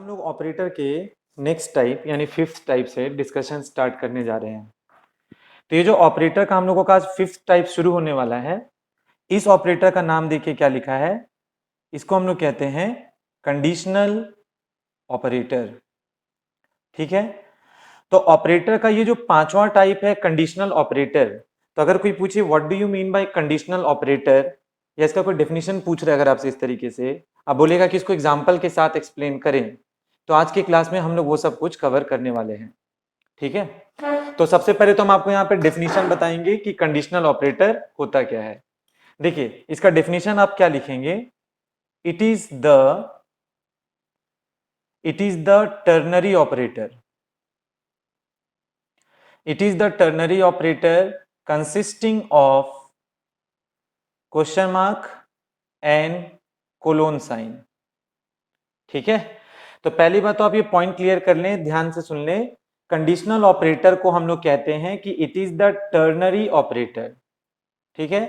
लोग ऑपरेटर के next type यानी फिफ्थ टाइप से डिस्कशन स्टार्ट करने जा रहे हैं। तो ये जो ऑपरेटर का हम लोगों का आज फिफ्थ टाइप शुरू होने वाला है, इस ऑपरेटर का नाम देखिए क्या लिखा है। इसको हम लोग कहते हैं कंडीशनल ऑपरेटर। ठीक है, तो ऑपरेटर का ये जो पांचवा टाइप है कंडीशनल ऑपरेटर। तो अगर कोई पूछे what do you mean by conditional operator, या इसका कोई डेफिनेशन पूछ रहा है अगर आपसे इस तरीके से, आप बोलेगा कि इसको एग्जाम्पल के साथ एक्सप्लेन करें, तो आज की क्लास में हम लोग वो सब कुछ कवर करने वाले हैं। ठीक है, तो सबसे पहले तो हम आपको यहाँ पे डेफिनेशन बताएंगे कि कंडीशनल ऑपरेटर होता क्या है। देखिए इसका डेफिनेशन आप क्या लिखेंगे, it is the ternary operator. It is the ternary operator consisting of question mark and colon sign। ठीक है, तो पहली बात तो आप ये पॉइंट क्लियर कर लें, ध्यान से सुन लें। कंडीशनल ऑपरेटर को हम लोग कहते हैं कि it is the ternary operator. ठीक है,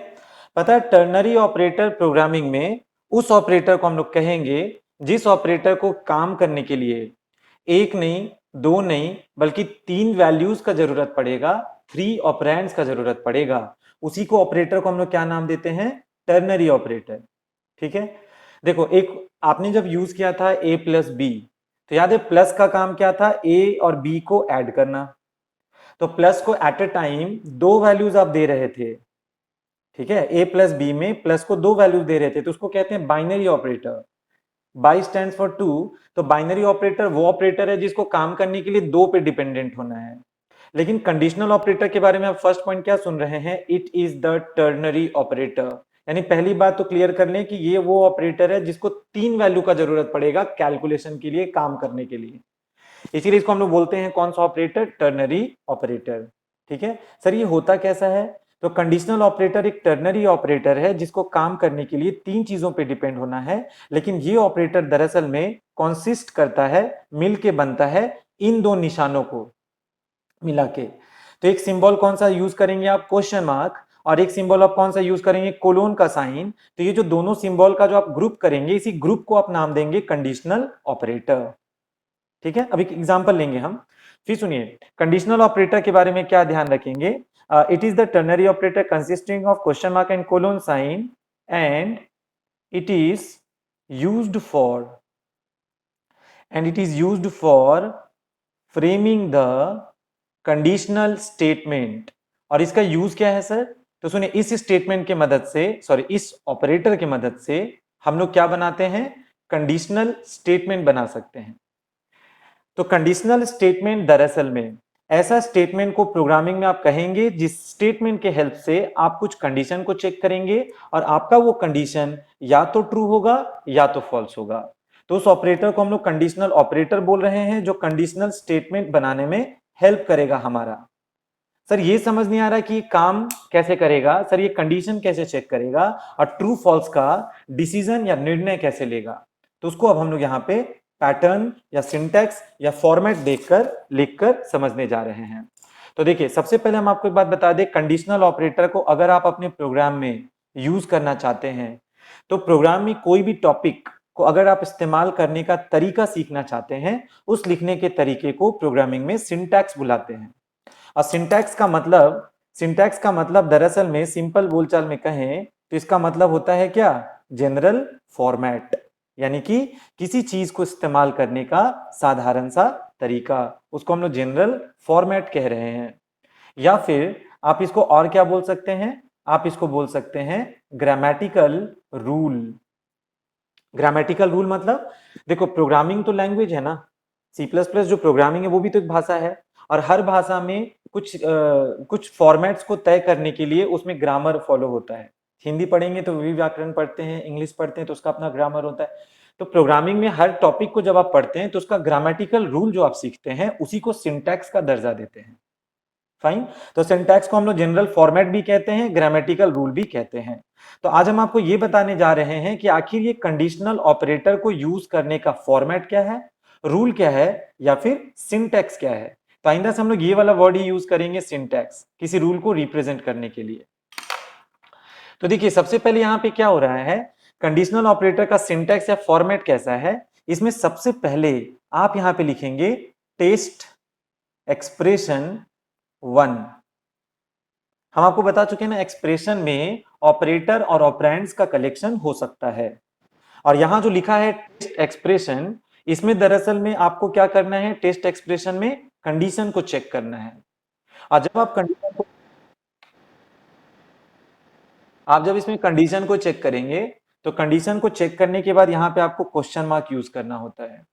पता है टर्नरी ऑपरेटर प्रोग्रामिंग में उस ऑपरेटर को हम लोग कहेंगे जिस ऑपरेटर को काम करने के लिए एक नहीं, दो नहीं, बल्कि तीन वैल्यूज का जरूरत पड़ेगा, थ्री ऑपरेंड्स का जरूरत पड़ेगा। उसी को ऑपरेटर को हम लोग क्या नाम देते हैं, टर्नरी ऑपरेटर। ठीक है, देखो एक आपने जब यूज किया था a प्लस बी, तो याद है प्लस का काम क्या था, a और b को ऐड करना। तो प्लस को एट अ टाइम दो वैल्यूज आप दे रहे थे। ठीक है, a प्लस बी में प्लस को दो वैल्यूज दे रहे थे, तो उसको कहते हैं binary operator. Bi stand for two, तो बाइनरी ऑपरेटर वो ऑपरेटर है जिसको काम करने के लिए दो पे डिपेंडेंट होना है। लेकिन कंडीशनल ऑपरेटर के बारे में आप फर्स्ट पॉइंट क्या सुन रहे हैं, it is the ternary operator. यानी पहली बात तो क्लियर कर लें कि ये वो ऑपरेटर है जिसको तीन वैल्यू का जरूरत पड़ेगा कैलकुलेशन के लिए, काम करने के लिए। इसीलिए इसको हम लोग बोलते हैं कौन सा ऑपरेटर, टर्नरी ऑपरेटर। ठीक है सर, ये होता कैसा है, तो कंडीशनल ऑपरेटर एक टर्नरी ऑपरेटर है जिसको काम करने के लिए तीन चीजों पे डिपेंड होना है। लेकिन ये ऑपरेटर दरअसल में कॉन्सिस्ट करता है, मिल के बनता है इन दो निशानों को मिला के। तो एक सिंबल कौन सा यूज करेंगे आप, क्वेश्चन मार्क, और एक सिंबल आप कौन सा यूज करेंगे, कोलोन का साइन। तो ये जो दोनों सिंबल का जो आप ग्रुप करेंगे, इसी ग्रुप को आप नाम देंगे कंडीशनल ऑपरेटर। ठीक है, अभी एग्जांपल लेंगे हम, फिर सुनिए कंडीशनल ऑपरेटर के बारे में क्या ध्यान रखेंगे। It is the ternary operator consisting of question mark and colon sign, and it is used for framing the conditional statement. और इसका यूज क्या है सर, तो सुनिए इस स्टेटमेंट के मदद से, सॉरी इस ऑपरेटर की मदद से हम लोग क्या बनाते हैं, कंडीशनल स्टेटमेंट बना सकते हैं। तो कंडीशनल स्टेटमेंट दरअसल में ऐसा स्टेटमेंट को प्रोग्रामिंग में आप कहेंगे जिस स्टेटमेंट के हेल्प से आप कुछ कंडीशन को चेक करेंगे और आपका वो कंडीशन या तो ट्रू होगा या तो फॉल्स होगा। तो उस ऑपरेटर को हम लोग कंडीशनल ऑपरेटर बोल रहे हैं जो कंडीशनल स्टेटमेंट बनाने में हेल्प करेगा हमारा। सर ये समझ नहीं आ रहा कि काम कैसे करेगा, सर ये कंडीशन कैसे चेक करेगा और ट्रू फॉल्स का डिसीजन या निर्णय कैसे लेगा, तो उसको अब हम लोग यहाँ पे पैटर्न या सिंटैक्स या फॉर्मेट देखकर लिखकर समझने जा रहे हैं। तो देखिए सबसे पहले हम आपको एक बात बता दें, कंडीशनल ऑपरेटर को अगर आप अपने प्रोग्राम में यूज करना चाहते हैं, तो प्रोग्राम में कोई भी टॉपिक को अगर आप इस्तेमाल करने का तरीका सीखना चाहते हैं, उस लिखने के तरीके को प्रोग्रामिंग में सिंटैक्स बुलाते हैं। और सिंटैक्स का मतलब दरअसल में सिंपल बोलचाल में कहें तो इसका मतलब होता है क्या, जनरल फॉर्मेट, यानी कि किसी चीज को इस्तेमाल करने का साधारण सा तरीका, उसको हम लोग जनरल फॉर्मेट कह रहे हैं। या फिर आप इसको और क्या बोल सकते हैं, आप इसको बोल सकते हैं ग्रामेटिकल रूल। ग्रामेटिकल रूल मतलब देखो प्रोग्रामिंग तो लैंग्वेज है ना, सी प्लस प्लस जो प्रोग्रामिंग है वो भी तो एक भाषा है, और हर भाषा में कुछ फॉर्मेट्स को तय करने के लिए उसमें ग्रामर फॉलो होता है। हिंदी पढ़ेंगे तो भी व्याकरण पढ़ते हैं, इंग्लिश पढ़ते हैं तो उसका अपना ग्रामर होता है। तो प्रोग्रामिंग में हर टॉपिक को जब आप पढ़ते हैं तो उसका ग्रामेटिकल रूल जो आप सीखते हैं उसी को सिंटैक्स का दर्जा देते हैं। फाइन, तो सिंटैक्स को हम लोग जनरल फॉर्मेट भी कहते हैं, ग्रामेटिकल रूल भी कहते हैं। तो आज हम आपको ये बताने जा रहे हैं कि आखिर ये कंडीशनल ऑपरेटर को यूज करने का फॉर्मेट क्या है, रूल क्या है, या फिर सिंटैक्स क्या है। तो आइंदा से हम लोग ये वाला वर्ड ही यूज करेंगे, सिंटैक्स, किसी रूल को रिप्रेजेंट करने के लिए। तो देखिए सबसे पहले यहाँ पे क्या हो रहा है, कंडीशनल ऑपरेटर का सिंटैक्स या फॉर्मेट कैसा है, इसमें सबसे पहले आप यहां पे लिखेंगे टेस्ट एक्सप्रेशन 1। हम आपको बता चुके हैं ना, एक्सप्रेशन में ऑपरेटर और ऑपरेंड्स का कलेक्शन हो सकता है। और यहां जो लिखा है टेस्ट एक्सप्रेशन, इसमें दरअसल में आपको क्या करना है, टेस्ट एक्सप्रेशन में कंडीशन को चेक करना है। और जब इसमें कंडीशन को चेक करेंगे, तो कंडीशन को चेक करने के बाद यहां पे आपको क्वेश्चन मार्क यूज करना होता है,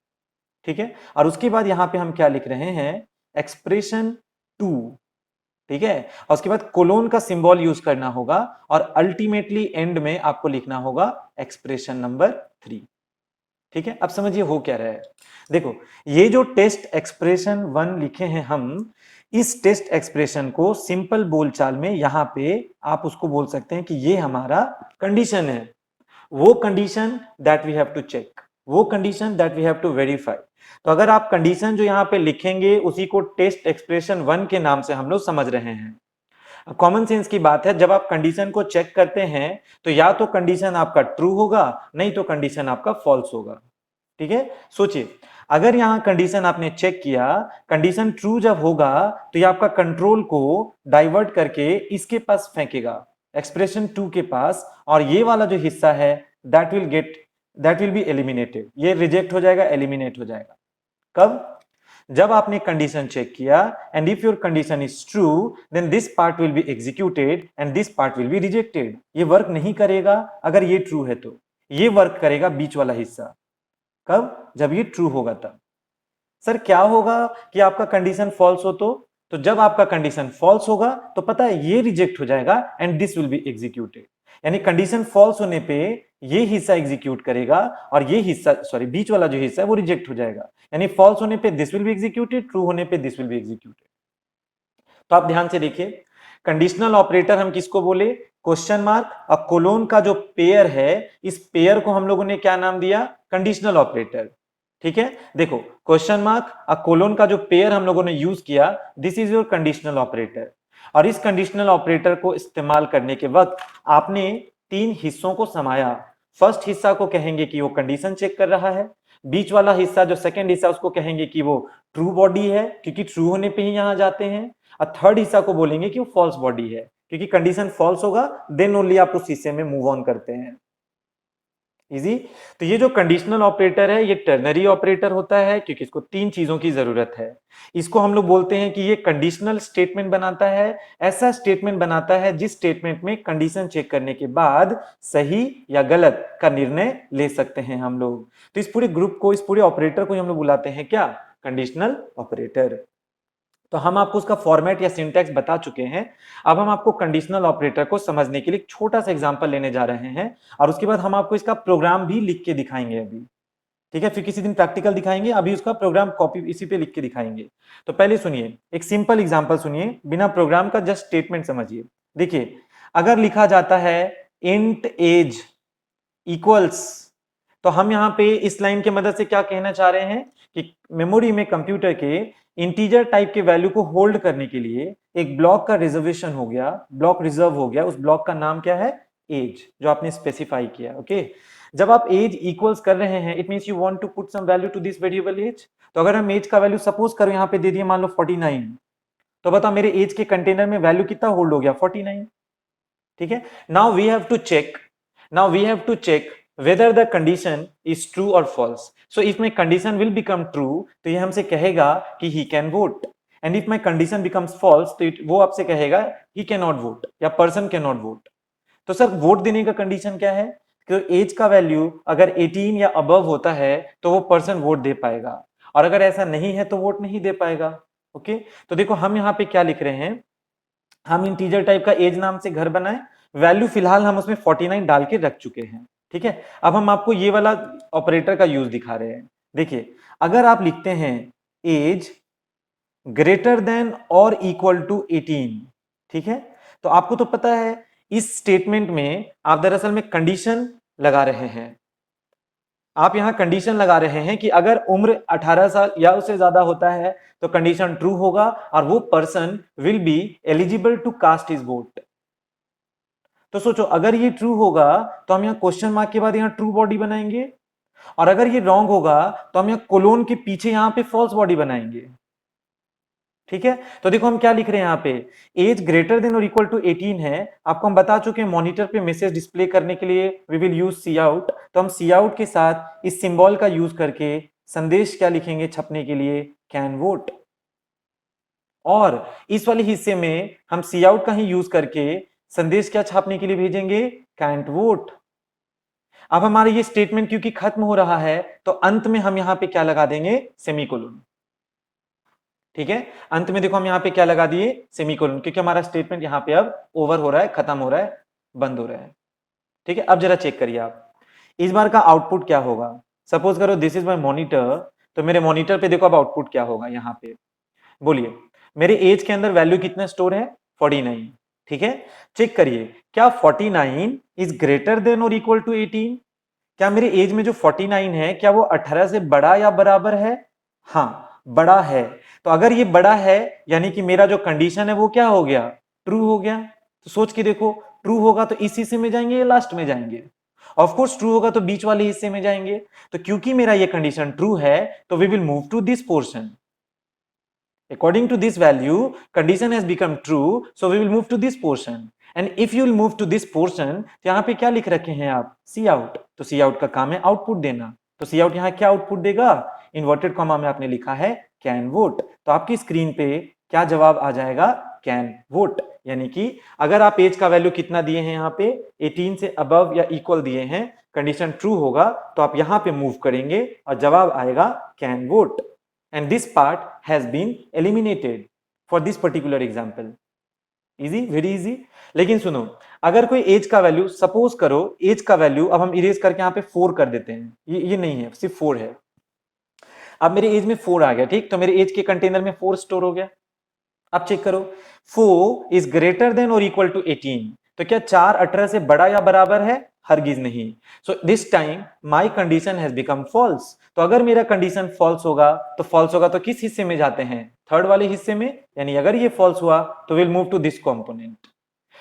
ठीक है। और उसके बाद यहां पे हम क्या लिख रहे हैं, एक्सप्रेशन 2, ठीक है। और उसके बाद कोलोन का सिंबल यूज करना होगा और अल्टीमेटली एंड में आपको लिखना होगा एक्सप्रेशन नंबर 3, ठीक है। अब समझिए हो क्या रहा है। देखो, ये जो टेस्ट एक्सप्रेशन 1 लिखे हैं हम, इस टेस्ट एक्सप्रेशन को सिंपल बोलचाल में यहां पे आप उसको बोल सकते हैं कि ये हमारा कंडीशन है, वो condition that we have to check, वो condition that we have to verify. तो अगर आप कंडीशन जो यहां पे लिखेंगे उसी को टेस्ट एक्सप्रेशन 1 के नाम से हम लोग समझ रहे हैं। कॉमन सेंस की बात है, जब आप कंडीशन को चेक करते हैं तो या तो कंडीशन आपका ट्रू होगा, नहीं तो कंडीशन आपका फॉल्स होगा, ठीक है। सोचिए, अगर यहां कंडीशन आपने चेक किया, कंडीशन ट्रू जब होगा तो ये आपका कंट्रोल को डाइवर्ट करके इसके पास फेंकेगा, एक्सप्रेशन 2 के पास, और ये वाला जो हिस्सा है दैट विल बी एलिमिनेटेड, ये रिजेक्ट हो जाएगा, एलिमिनेट हो जाएगा। कब? जब आपने कंडीशन चेक किया and if your condition is true, then this part will be executed and this part will be rejected. ये वर्क नहीं करेगा अगर ये ट्रू है, तो ये वर्क करेगा बीच वाला हिस्सा। कब? जब ये ट्रू होगा तब। सर क्या होगा कि आपका कंडीशन फॉल्स हो तो जब आपका कंडीशन फॉल्स होगा तो पता है ये रिजेक्ट हो जाएगा and this will be executed. यानी कंडीशन फॉल्स होने पे ये हिस्सा एग्जीक्यूट करेगा और ये हिस्सा, सॉरी बीच वाला जो हिस्सा है वो रिजेक्ट हो जाएगा। यानी फॉल्स होने पे this will be executed, true होने पे दिस विल बी एग्जीक्यूटेड। तो आप ध्यान से देखिए, कंडीशनल ऑपरेटर हम किसको बोले, क्वेश्चन मार्क और कोलोन का जो पेयर है, इस पेयर को हम लोगों ने क्या नाम दिया, कंडीशनल ऑपरेटर, ठीक है। देखो, क्वेश्चन मार्क और कोलोन का जो पेयर हम लोगों ने यूज किया, this is your conditional operator. और इस कंडीशनल ऑपरेटर को इस्तेमाल करने के वक्त आपने 3 हिस्सों को समाया। फर्स्ट हिस्सा को कहेंगे कि वो कंडीशन चेक कर रहा है, बीच वाला हिस्सा जो सेकंड हिस्सा उसको कहेंगे कि वो ट्रू बॉडी है, क्योंकि ट्रू होने पे ही यहां जाते हैं, और थर्ड हिस्सा को बोलेंगे कि वो फॉल्स बॉडी है, क्योंकि कंडीशन फॉल्स होगा देन ओनली आप उस हिस्से में मूव ऑन करते हैं। इजी। तो ये जो कंडीशनल ऑपरेटर है ये टर्नरी ऑपरेटर होता है, क्योंकि इसको 3 चीजों की जरूरत है। इसको हम लोग बोलते हैं कि ये कंडीशनल स्टेटमेंट बनाता है, ऐसा स्टेटमेंट बनाता है जिस स्टेटमेंट में कंडीशन चेक करने के बाद सही या गलत का निर्णय ले सकते हैं हम लोग। तो इस पूरे ग्रुप को, इस पूरे ऑपरेटर को हम लोग बुलाते हैं क्या, कंडीशनल ऑपरेटर। तो हम आपको उसका फॉर्मेट या सिंटैक्स बता चुके हैं। अब हम आपको कंडीशनल ऑपरेटर को समझने के लिए एक छोटा सा एग्जांपल लेने जा रहे हैं, और उसके बाद हम आपको इसका प्रोग्राम भी लिख के दिखाएंगे अभी, ठीक है। फिर किसी दिन प्रैक्टिकल दिखाएंगे, अभी उसका प्रोग्राम कॉपी इसी पे लिख के दिखाएंगे। तो पहले सुनिए, एक सिंपल एग्जांपल सुनिए, बिना प्रोग्राम का जस्ट स्टेटमेंट समझिए। देखिए, अगर लिखा जाता है इंट एज इक्वल्स, तो हम यहां पे इस लाइन की मदद से क्या कहना चाह रहे हैं कि मेमोरी में कंप्यूटर के इंटीजर टाइप के वैल्यू को होल्ड करने के लिए एक ब्लॉक का रिजर्वेशन हो गया, ब्लॉक रिजर्व हो गया। उस ब्लॉक का नाम क्या है, एज, जो आपने स्पेसिफाई किया। ओके, जब आप एज इक्वल्स कर रहे हैं, it means you want to put some value to this variable age. तो अगर हम एज का वैल्यू सपोज करो यहां पे दे दिए, मान लो 49, तो बता मेरे एज के कंटेनर में वैल्यू कितना होल्ड हो गया, 49, ठीक है। Now we have to check, whether the condition is true or false. So if my condition will become true, तो ये हमसे कहेगा कि he can vote, and if my condition becomes false, तो वो आपसे कहेगा he cannot vote या person cannot vote। तो सर वोट देने का कंडीशन क्या है, कि एज का वैल्यू अगर 18 या अबव होता है तो वो पर्सन वोट दे पाएगा, और अगर ऐसा नहीं है तो वोट नहीं दे पाएगा। ओके, तो देखो हम यहाँ पे क्या लिख रहे हैं, हम इंटीजर टाइप का एज नाम से घर बनाए, वैल्यू फिलहाल हम उसमें 49 डाल के रख चुके हैं, ठीक है। अब हम आपको ये वाला ऑपरेटर का यूज दिखा रहे हैं। देखिए, अगर आप लिखते हैं एज ग्रेटर देन और इक्वल टू 18, ठीक है, तो आपको तो पता है इस स्टेटमेंट में आप दरअसल में कंडीशन लगा रहे हैं। आप यहां कंडीशन लगा रहे हैं कि अगर उम्र 18 साल या उससे ज्यादा होता है तो कंडीशन ट्रू होगा और वो person will be eligible to cast his vote. तो सोचो, अगर ये ट्रू होगा तो हम यहां क्वेश्चन मार्क के बाद यहां ट्रू बॉडी बनाएंगे, और अगर ये रॉन्ग होगा तो हम यहाँ कोलोन के पीछे यहाँ पे फॉल्स बॉडी बनाएंगे। ठीक है, तो देखो हम क्या लिख रहे हैं यहाँ पे, एज ग्रेटर देन और इक्वल टू 18 है। आपको हम बता चुके हैं मॉनिटर पे मैसेज डिस्प्ले करने के लिए we will use cout, तो हम सी आउट के साथ इस सिंबल का यूज करके संदेश क्या लिखेंगे छपने के लिए, कैन वोट। और इस वाले हिस्से में हम सी आउट का ही यूज करके संदेश क्या छापने के लिए भेजेंगे, कैंट वोट। अब हमारा ये स्टेटमेंट क्योंकि खत्म हो रहा है तो अंत में हम यहां पे क्या लगा देंगे, सेमीकोलन। ठीक है, अंत में देखो हम यहां पे क्या लगा दिए, सेमीकोलन, क्योंकि हमारा स्टेटमेंट यहां पे अब ओवर हो रहा है, खत्म हो रहा है, बंद हो रहा है। ठीक है, अब जरा चेक करिए आप इस बार का आउटपुट क्या होगा। सपोज करो दिस इज माय मॉनिटर, तो मेरे मॉनिटर पे देखो अब आउटपुट क्या होगा यहां पे, बोलिए मेरे एज के अंदर वैल्यू कितना स्टोर है, 49। ठीक है, चेक करिए क्या 49 इज ग्रेटर देन और इक्वल टू 18, क्या मेरे एज में जो 49 है क्या वो 18 से बड़ा या बराबर है, हाँ बड़ा है। तो अगर ये बड़ा है यानी कि मेरा जो कंडीशन है वो क्या हो गया, ट्रू हो गया। तो सोच के देखो, ट्रू होगा तो इस हिस्से में जाएंगे या लास्ट में जाएंगे, ऑफ कोर्स ट्रू होगा तो बीच वाले हिस्से में जाएंगे। तो क्योंकि मेरा ये कंडीशन ट्रू है तो we will move to this portion. According to this value, condition has become true, so we will move to this portion. And if you will move to this portion, तो यहाँ पे क्या लिख रखे हैं आप, सी आउट। तो सी आउट का काम है आउटपुट देना, तो सी आउट यहाँ क्या आउटपुट देगा, इन्वर्टेड कॉमा में आपने लिखा है कैन वोट। तो आपकी स्क्रीन पे क्या जवाब आ जाएगा, कैन वोट। यानी कि अगर आप एज का वैल्यू कितना दिए हैं यहाँ पे, 18 से अबव या इक्वल दिए हैं, कंडीशन ट्रू होगा तो आप यहाँ पे मूव करेंगे और जवाब आएगा can vote. And this part has been eliminated for this particular example. Easy, very easy. लेकिन सुनो, अगर कोई एज का वैल्यू, सपोज करो एज का वैल्यू अब हम इरेज करके यहाँ पे 4 कर देते हैं, ये नहीं है, सिर्फ 4 है। अब मेरे एज में 4 आ गया, ठीक, तो मेरे एज के कंटेनर में 4 स्टोर हो गया। अब चेक करो 4 इज ग्रेटर देन और इक्वल टू 18, तो क्या 4 18 से बड़ा या बराबर है, हरगिज नहीं। So this time my condition has become false. तो अगर मेरा कंडीशन फॉल्स होगा तो फॉल्स होगा तो किस हिस्से में जाते हैं, थर्ड वाले हिस्से में। यानी अगर ये फॉल्स हुआ तो will move to this component.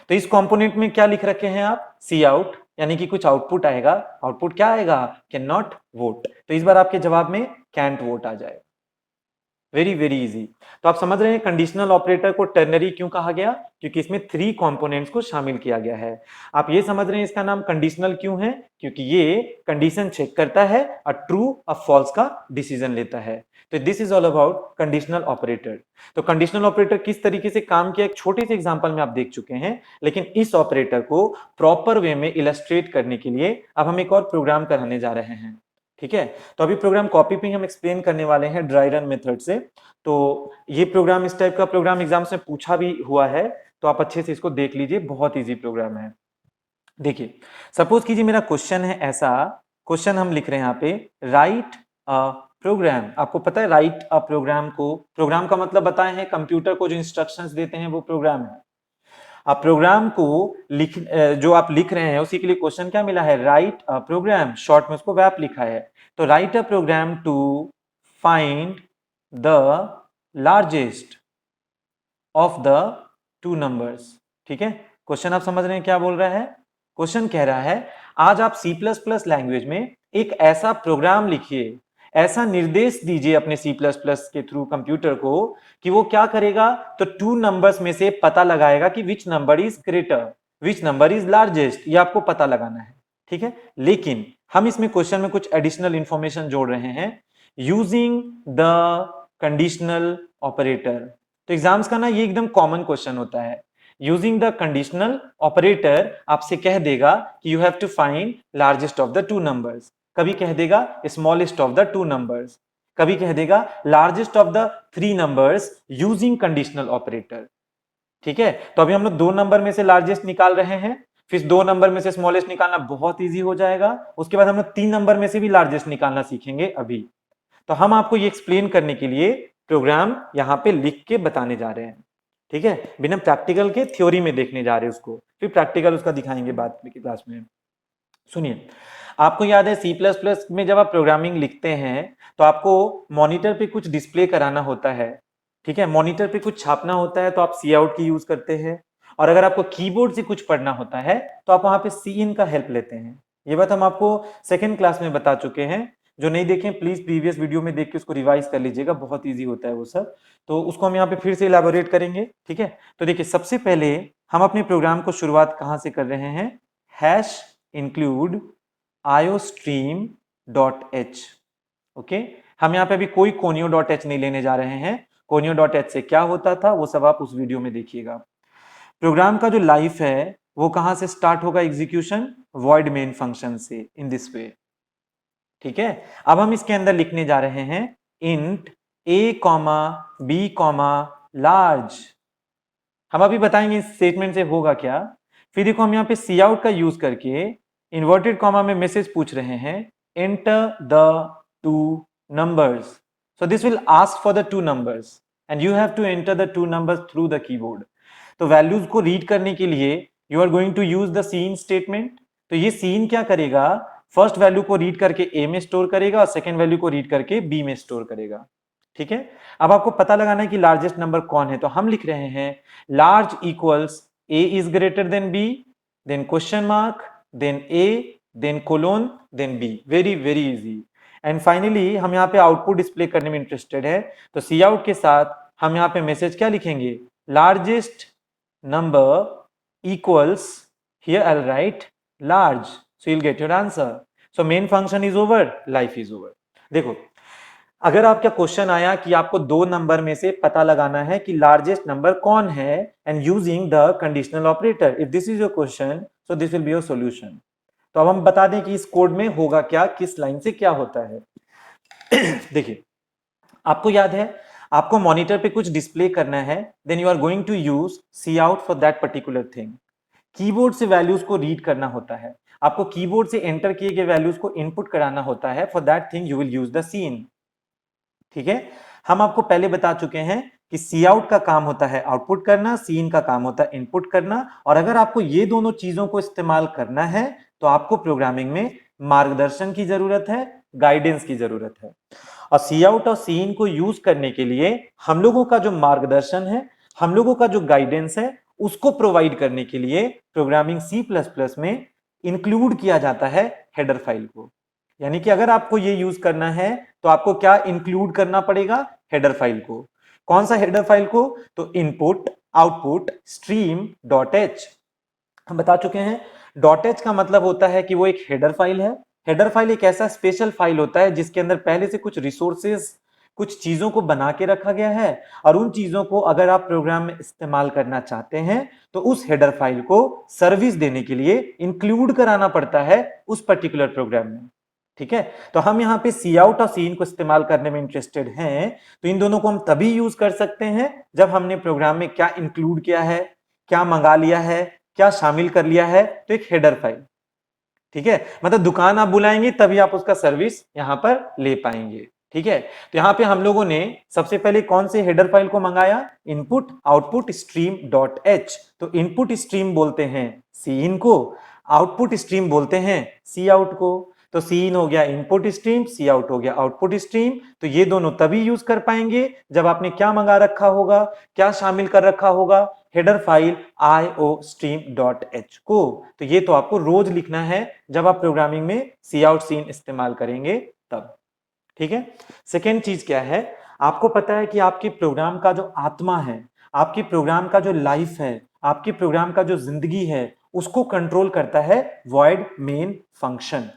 तो इस कंपोनेंट में क्या लिख रखे हैं आप, सी आउट, यानी कि कुछ आउटपुट आएगा। आउटपुट क्या आएगा, कैन नॉट वोट। तो इस बार आपके जवाब में कैंट वोट आ जाएगा। Very very easy. तो आप समझ रहे हैं कंडीशनल ऑपरेटर को टर्नरी क्यों कहा गया, क्योंकि इसमें 3 कंपोनेंट्स को शामिल किया गया है। आप ये समझ रहे हैं इसका नाम कंडीशनल क्यों है, क्योंकि ये कंडीशन चेक करता है और ट्रू और फॉल्स का डिसीजन लेता है। तो this is all about conditional operator. तो कंडीशनल ऑपरेटर किस तरीके से काम किया एक छोटे से एग्जांपल में आप देख चुके हैं, लेकिन इस ऑपरेटर को प्रॉपर वे में इलस्ट्रेट करने के लिए अब हम एक और प्रोग्राम कराने जा रहे हैं। ठीक है, तो अभी प्रोग्राम कॉपी पे हम एक्सप्लेन करने वाले हैं ड्राई रन मेथड से। तो ये प्रोग्राम, इस टाइप का प्रोग्राम एग्जाम्स में पूछा भी हुआ है, तो आप अच्छे से इसको देख लीजिए, बहुत इजी प्रोग्राम है। देखिए सपोज कीजिए मेरा क्वेश्चन है ऐसा, क्वेश्चन हम लिख रहे हैं यहाँ पे, राइट अ प्रोग्राम। आपको पता है राइट अ प्रोग्राम को, प्रोग्राम का मतलब बताए हैं, कंप्यूटर को जो इंस्ट्रक्शंस देते हैं वो प्रोग्राम है। आप प्रोग्राम को लिख, जो आप लिख रहे हैं उसी के लिए क्वेश्चन क्या मिला है, राइट अ प्रोग्राम, शॉर्ट में उसको वैप लिखा है। तो write a program to find the largest of the 2 numbers. ठीक है, क्वेश्चन आप समझ रहे हैं क्या बोल रहा है, क्वेश्चन कह रहा है आज आप C++ लैंग्वेज में एक ऐसा प्रोग्राम लिखिए, ऐसा निर्देश दीजिए अपने C++ के थ्रू कंप्यूटर को कि वो क्या करेगा, तो 2 नंबर्स में से पता लगाएगा कि which number is greater, which number is largest, ये आपको पता लगाना है। ठीक है, लेकिन हम इसमें क्वेश्चन में कुछ एडिशनल इंफॉर्मेशन जोड़ रहे हैं, यूजिंग द कंडीशनल ऑपरेटर। तो एग्जाम्स का ना ये एकदम कॉमन क्वेश्चन होता है, यूजिंग द कंडीशनल ऑपरेटर आपसे कह देगा कि you have to find largest of the 2 numbers, कभी कह देगा स्मॉलेस्ट ऑफ द 2 नंबर्स, कभी कह देगा largest of the 3 numbers using conditional operator. ठीक है, तो अभी हम लोग 2 नंबर में से लार्जेस्ट निकाल रहे हैं, फिर 2 नंबर में से स्मॉलेस्ट निकालना बहुत इजी हो जाएगा, उसके बाद हम लोग 3 नंबर में से भी लार्जेस्ट निकालना सीखेंगे अभी। तो हम आपको ये एक्सप्लेन करने के लिए प्रोग्राम यहाँ पे लिख के बताने जा रहे हैं। ठीक है, बिना प्रैक्टिकल के थ्योरी में देखने जा रहे हैं उसको, फिर प्रैक्टिकल उसका दिखाएंगे बाद की क्लास में। सुनिए, आपको याद है C++ में जब आप प्रोग्रामिंग लिखते हैं तो आपको मॉनिटर पे कुछ डिस्प्ले कराना होता है। ठीक है, मॉनिटर पे कुछ छापना होता है तो आप सी आउट की यूज करते हैं, और अगर आपको कीबोर्ड से कुछ पढ़ना होता है तो आप वहां पे सी इन का हेल्प लेते हैं। ये बात हम आपको सेकेंड क्लास में बता चुके हैं। जो नहीं देखें प्लीज प्रीवियस वीडियो में देख के उसको रिवाइज कर लीजिएगा, बहुत इजी होता है वो सब। तो उसको हम यहाँ पे फिर से इलाबोरेट करेंगे, ठीक है। तो देखिए सबसे पहले हम अपने प्रोग्राम को शुरुआत कहाँ से कर रहे हैं, hash include iostream dot H. Okay, हम यहाँ पे अभी कोई conio डॉट एच नहीं लेने जा रहे हैं। conio डॉट एच से क्या होता था वो सब आप उस वीडियो में देखिएगा। प्रोग्राम का जो लाइफ है वो कहां से स्टार्ट होगा, एग्जीक्यूशन वॉइड मेन फंक्शन से, इन दिस वे, ठीक है। अब हम इसके अंदर लिखने जा रहे हैं int a comma B comma large. हम अभी बताएंगे इस स्टेटमेंट से होगा क्या। फिर देखो हम यहाँ पे सी आउट का यूज करके इन्वर्टेड कॉमा में मैसेज पूछ रहे हैं, enter the two numbers. So this will ask for the two numbers and you have to enter the two numbers through the keyboard. तो वैल्यूज को रीड करने के लिए you are going to use the cin statement. तो ये scene क्या करेगा, first value को रीड करके ए में स्टोर करेगा और सेकेंड वैल्यू को रीड करके बी में स्टोर करेगा, ठीक है। अब आपको पता लगाना है कि लार्जेस्ट नंबर कौन है, तो हम लिख रहे हैं large equals A is greater than B, then question mark, then A, then colon, then B. Very very easy. And finally हम यहाँ पे आउटपुट डिस्प्ले करने में इंटरेस्टेड है, तो सी आउट के साथ हम यहाँ पे मैसेज क्या लिखेंगे, largest number equals, here I'll write large, so you'll get your answer. So main function is over, life is over. देखो अगर आपका क्वेश्चन आया कि आपको दो नंबर में से पता लगाना है कि लार्जेस्ट नंबर कौन है and using the conditional operator, if this is your question so this will be your solution. तो अब हम बता दें कि इस कोड में होगा क्या, किस लाइन से क्या होता है। देखिए आपको याद है आपको मॉनिटर पे कुछ डिस्प्ले करना है, then you are going to use cout for that particular thing. Keyboard से वैल्यूज को रीड करना होता है, आपको कीबोर्ड से एंटर किए गए वैल्यूज को इनपुट कराना होता है, for that thing you will use the cin, ठीक है। हम आपको पहले बता चुके हैं कि सी आउट का काम होता है आउटपुट करना, सीन का काम होता है इनपुट करना, और अगर आपको ये दोनों चीजों को इस्तेमाल करना है तो आपको प्रोग्रामिंग में मार्गदर्शन की जरूरत है, गाइडेंस की जरूरत है। और सी आउट और सी इन को यूज करने के लिए हम लोगों का जो मार्गदर्शन है, हम लोगों का जो गाइडेंस है, उसको प्रोवाइड करने के लिए प्रोग्रामिंग सी प्लस प्लस में इंक्लूड किया जाता है हेडर फाइल को। यानी कि अगर आपको ये यूज करना है तो आपको क्या इंक्लूड करना पड़ेगा, हेडर फाइल को। कौन सा हेडर फाइल को, तो input output stream dot H. हम बता चुके हैं डॉट एच का मतलब होता है कि वो एक हेडर फाइल है। हेडर फाइल एक ऐसा स्पेशल फाइल होता है जिसके अंदर पहले से कुछ रिसोर्सेज, कुछ चीजों को बना के रखा गया है, और उन चीजों को अगर आप प्रोग्राम में इस्तेमाल करना चाहते हैं तो उस हेडर फाइल को सर्विस देने के लिए इंक्लूड कराना पड़ता है उस पर्टिकुलर प्रोग्राम में, ठीक है। तो हम यहाँ पे सी आउट और सी इन को इस्तेमाल करने में इंटरेस्टेड हैं, तो इन दोनों को हम तभी यूज कर सकते हैं जब हमने प्रोग्राम में क्या इंक्लूड किया है, क्या मंगा लिया है, क्या शामिल कर लिया है, तो एक हेडर फाइल, ठीक है। मतलब दुकान आप बुलाएंगे तभी आप उसका सर्विस यहां पर ले पाएंगे, ठीक है। तो यहां पे हम लोगों ने सबसे पहले कौन से हेडर फाइल को मंगाया, input output stream dot H. तो इनपुट स्ट्रीम बोलते हैं सी इन को, आउटपुट स्ट्रीम बोलते हैं सी आउट को। तो सी इन हो गया इनपुट स्ट्रीम, सी आउट हो गया आउटपुट स्ट्रीम। तो ये दोनों तभी यूज कर पाएंगे जब आपने क्या मंगा रखा होगा, क्या शामिल कर रखा होगा, हेडर फाइल iostream.h को। तो ये तो आपको रोज लिखना है जब आप प्रोग्रामिंग में सी आउट सीन इस्तेमाल करेंगे तब, ठीक है। सेकेंड चीज क्या है, आपको पता है कि आपके प्रोग्राम का जो आत्मा है, आपके प्रोग्राम का जो लाइफ है, आपके प्रोग्राम का जो जिंदगी है, उसको कंट्रोल करता है वॉइड मेन फंक्शन,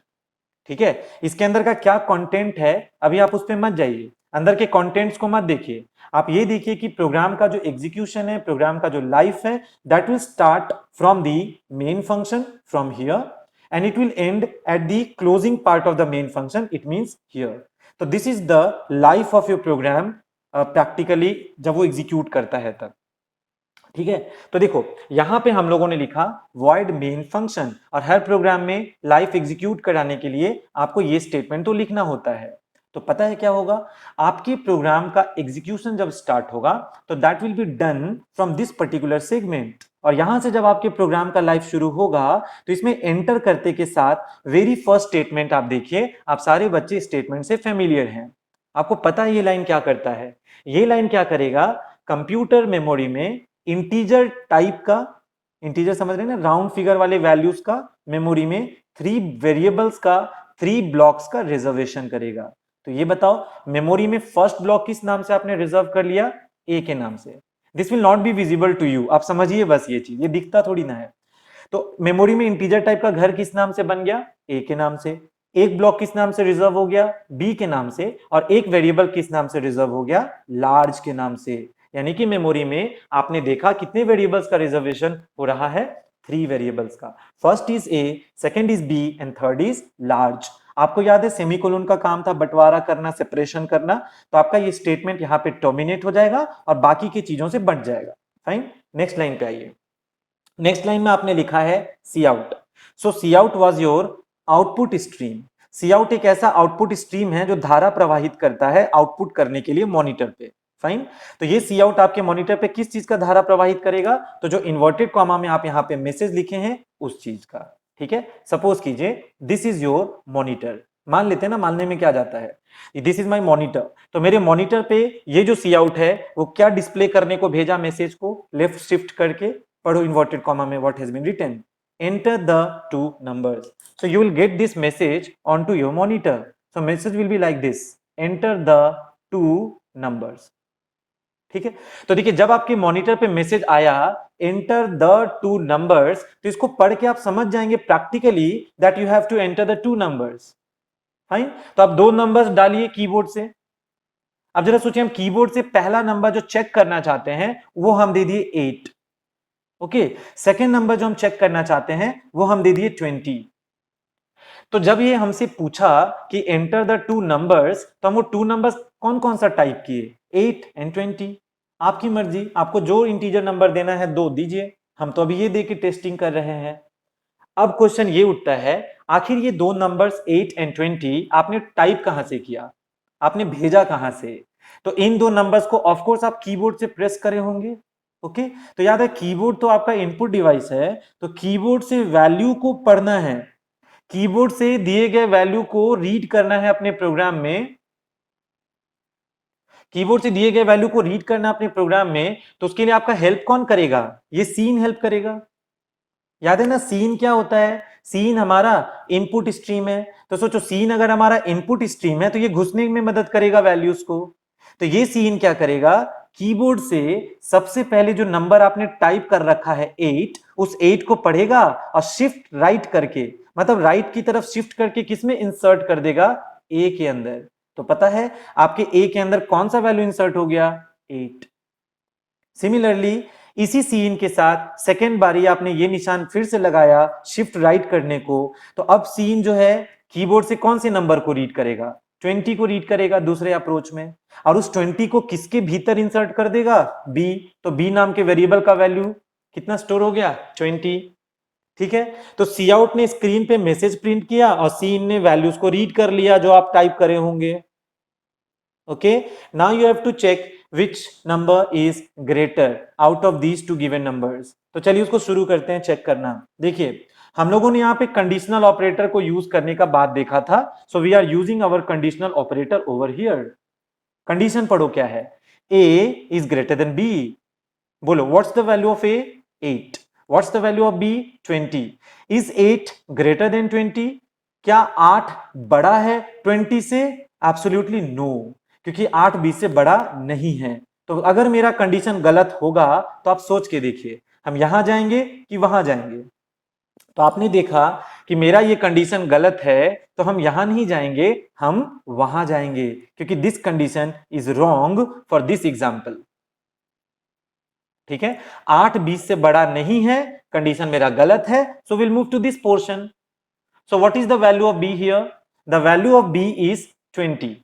ठीक है। इसके अंदर का क्या कंटेंट है अभी आप उस पर मत जाइए, अंदर के कंटेंट्स को मत देखिए, आप ये देखिए कि प्रोग्राम का जो एग्जीक्यूशन है, प्रोग्राम का जो लाइफ है, that will start from the main function from here and it will end at the closing part of the main function, it means here. तो this is the life of your program practically जब वो execute करता है तब, ठीक है। तो देखो यहां पे हम लोगों ने लिखा void main function, और हर प्रोग्राम में लाइफ एग्जीक्यूट कराने के लिए आपको ये स्टेटमेंट तो लिखना होता है। तो पता है क्या होगा, आपके प्रोग्राम का एग्जीक्यूशन जब स्टार्ट होगा तो that will be done from this particular segment, और यहां से जब आपके प्रोग्राम का लाइफ शुरू होगा तो इसमें एंटर करते के साथ वेरी फर्स्ट स्टेटमेंट आप देखिए, आप सारे बच्चे स्टेटमेंट से फेमिलियर हैं, आपको पता है ये लाइन क्या करता है। ये लाइन क्या करेगा, कंप्यूटर मेमोरी में इंटीजर टाइप का इंटीजर समझ रहे हैं ना, राउंड फिगर वाले वैल्यूज का मेमोरी में 3 वेरिएबल्स का 3 ब्लॉक्स का रिजर्वेशन करेगा। तो ये बताओ मेमोरी में फर्स्ट ब्लॉक किस नाम से आपने रिजर्व कर लिया? ए के नाम से। This will not be visible to you, आप समझिए बस ये चीज, ये दिखता थोड़ी ना है। तो मेमोरी में इंटीजर टाइप का घर किस नाम से बन गया? ए के नाम से। एक ब्लॉक किस नाम से रिजर्व हो गया? बी के नाम से। और एक वेरिएबल किस नाम से रिजर्व हो गया? लार्ज के नाम से। यानी कि मेमोरी में आपने देखा कितने वेरिएबल्स का रिजर्वेशन हो रहा है? 3 वेरिएबल्स का। First is A, second is B and third is large. आपको याद है सेमीकोलन का काम था बंटवारा करना, सेपरेशन करना, तो आपका ये स्टेटमेंट यहां पे टर्मिनेट हो जाएगा और बाकी की चीजों से बंट जाएगा। फाइन, नेक्स्ट लाइन पे आइए। नेक्स्ट लाइन में आपने लिखा है C out. So C out was your output stream. C out एक ऐसा आउटपुट स्ट्रीम है जो धारा प्रवाहित करता है आउटपुट करने के लिए मॉनिटर पे। फाइन, तो ये सी आउट आपके मॉनिटर पे किस चीज का धारा प्रवाहित करेगा? तो जो इन्वर्टेड कॉमा में आप यहां पे मैसेज लिखे हैं उस चीज का। ठीक है, सपोज कीजिए दिस इज योर मॉनिटर, मान लेते हैं ना, मानने में क्या जाता है, दिस इज माई मॉनिटर। तो मेरे मॉनिटर पे ये जो सी आउट है वो क्या डिस्प्ले करने को भेजा मैसेज को? लेफ्ट शिफ्ट करके पढ़ो इन्वर्टेड कॉमा में what has been written, enter the two numbers. So you will get this message onto your monitor. So message will be like this, enter the two numbers. ठीक है, तो देखिए जब आपके monitor पे मैसेज आया enter the two numbers, तो इसको पढ़ के आप समझ जाएंगे practically that you have to enter the two numbers. Fine, तो आप 2 नंबर्स डालिए कीबोर्ड से। अब जरा सोचिए हम कीबोर्ड से पहला नंबर जो चेक करना चाहते हैं वो हम दे दिए 8। ओके, सेकेंड नंबर जो हम चेक करना चाहते हैं वो हम दे दिए 20। तो जब ये हमसे पूछा कि एंटर द टू नंबर्स, तो हम वो 2 नंबर्स कौन कौन सा टाइप किए? 8 एंड 20। आपकी मर्जी, आपको जो इंटीजर नंबर देना है 2 दीजिए, हम तो अभी ये दे के टेस्टिंग कर रहे हैं। अब क्वेश्चन ये उठता है आखिर ये 2 नंबर्स 8 एंड 20 आपने टाइप कहां से किया, आपने भेजा कहां से? तो इन 2 नंबर्स को ऑफ कोर्स आप कीबोर्ड से प्रेस करे होंगे। ओके, तो याद है कीबोर्ड तो आपका इनपुट डिवाइस है, तो कीबोर्ड से वैल्यू को पढ़ना है, कीबोर्ड से दिए गए वैल्यू को रीड करना है अपने प्रोग्राम में, कीबोर्ड से दिए गए वैल्यू को रीड करना अपने प्रोग्राम में। तो उसके लिए आपका हेल्प कौन करेगा? ये सीन हेल्प करेगा। याद है ना सीन क्या होता है? सीन हमारा इनपुट स्ट्रीम है। तो सोचो सीन अगर हमारा इनपुट स्ट्रीम है तो ये घुसने में मदद करेगा वैल्यूज को। तो ये सीन क्या करेगा? कीबोर्ड से सबसे पहले जो नंबर आपने टाइप कर रखा है 8, उस 8 को पढ़ेगा और शिफ्ट राइट करके, मतलब राइट की तरफ शिफ्ट करके किसमें इंसर्ट कर देगा? ए के अंदर। तो पता है आपके ए के अंदर कौन सा वैल्यू इंसर्ट हो गया? 8। सिमिलरली इसी सीन के साथ सेकेंड बारी आपने ये निशान फिर से लगाया शिफ्ट राइट करने को, तो अब सीन जो है कीबोर्ड से कौन से नंबर को रीड करेगा? 20 को रीड करेगा दूसरे अप्रोच में, और उस 20 को किसके भीतर इंसर्ट कर देगा? बी। तो बी नाम के वेरिएबल का वैल्यू कितना स्टोर हो गया? 20। ठीक है, तो सी आउट ने स्क्रीन पे मैसेज प्रिंट किया और सीन ने वैल्यूज को रीड कर लिया जो आप टाइप करे होंगे। Okay, now you have to check which number is greater out of these two given numbers। तो चलिए उसको शुरू करते हैं चेक करना। देखिए हम लोगों ने यहाँ पे कंडीशनल ऑपरेटर को यूज करने का बात देखा था, so we are using our conditional operator over here. Condition पढ़ो क्या है? a is greater than b। बोलो what's the value of a? 8। What's the value of b? 20। Is 8 greater than 20? क्या 8 बड़ा है 20 से? एब्सोल्युटली नो, क्योंकि 8 20 से बड़ा नहीं है। तो अगर मेरा कंडीशन गलत होगा तो आप सोच के देखिए हम यहां जाएंगे कि वहां जाएंगे। तो आपने देखा कि मेरा ये कंडीशन गलत है तो हम यहां नहीं जाएंगे, हम वहां जाएंगे, क्योंकि this condition is wrong for this example. ठीक है, 8 20 से बड़ा नहीं है, कंडीशन मेरा गलत है, so will move to this portion. So what is the value of B here? The value of B is 20।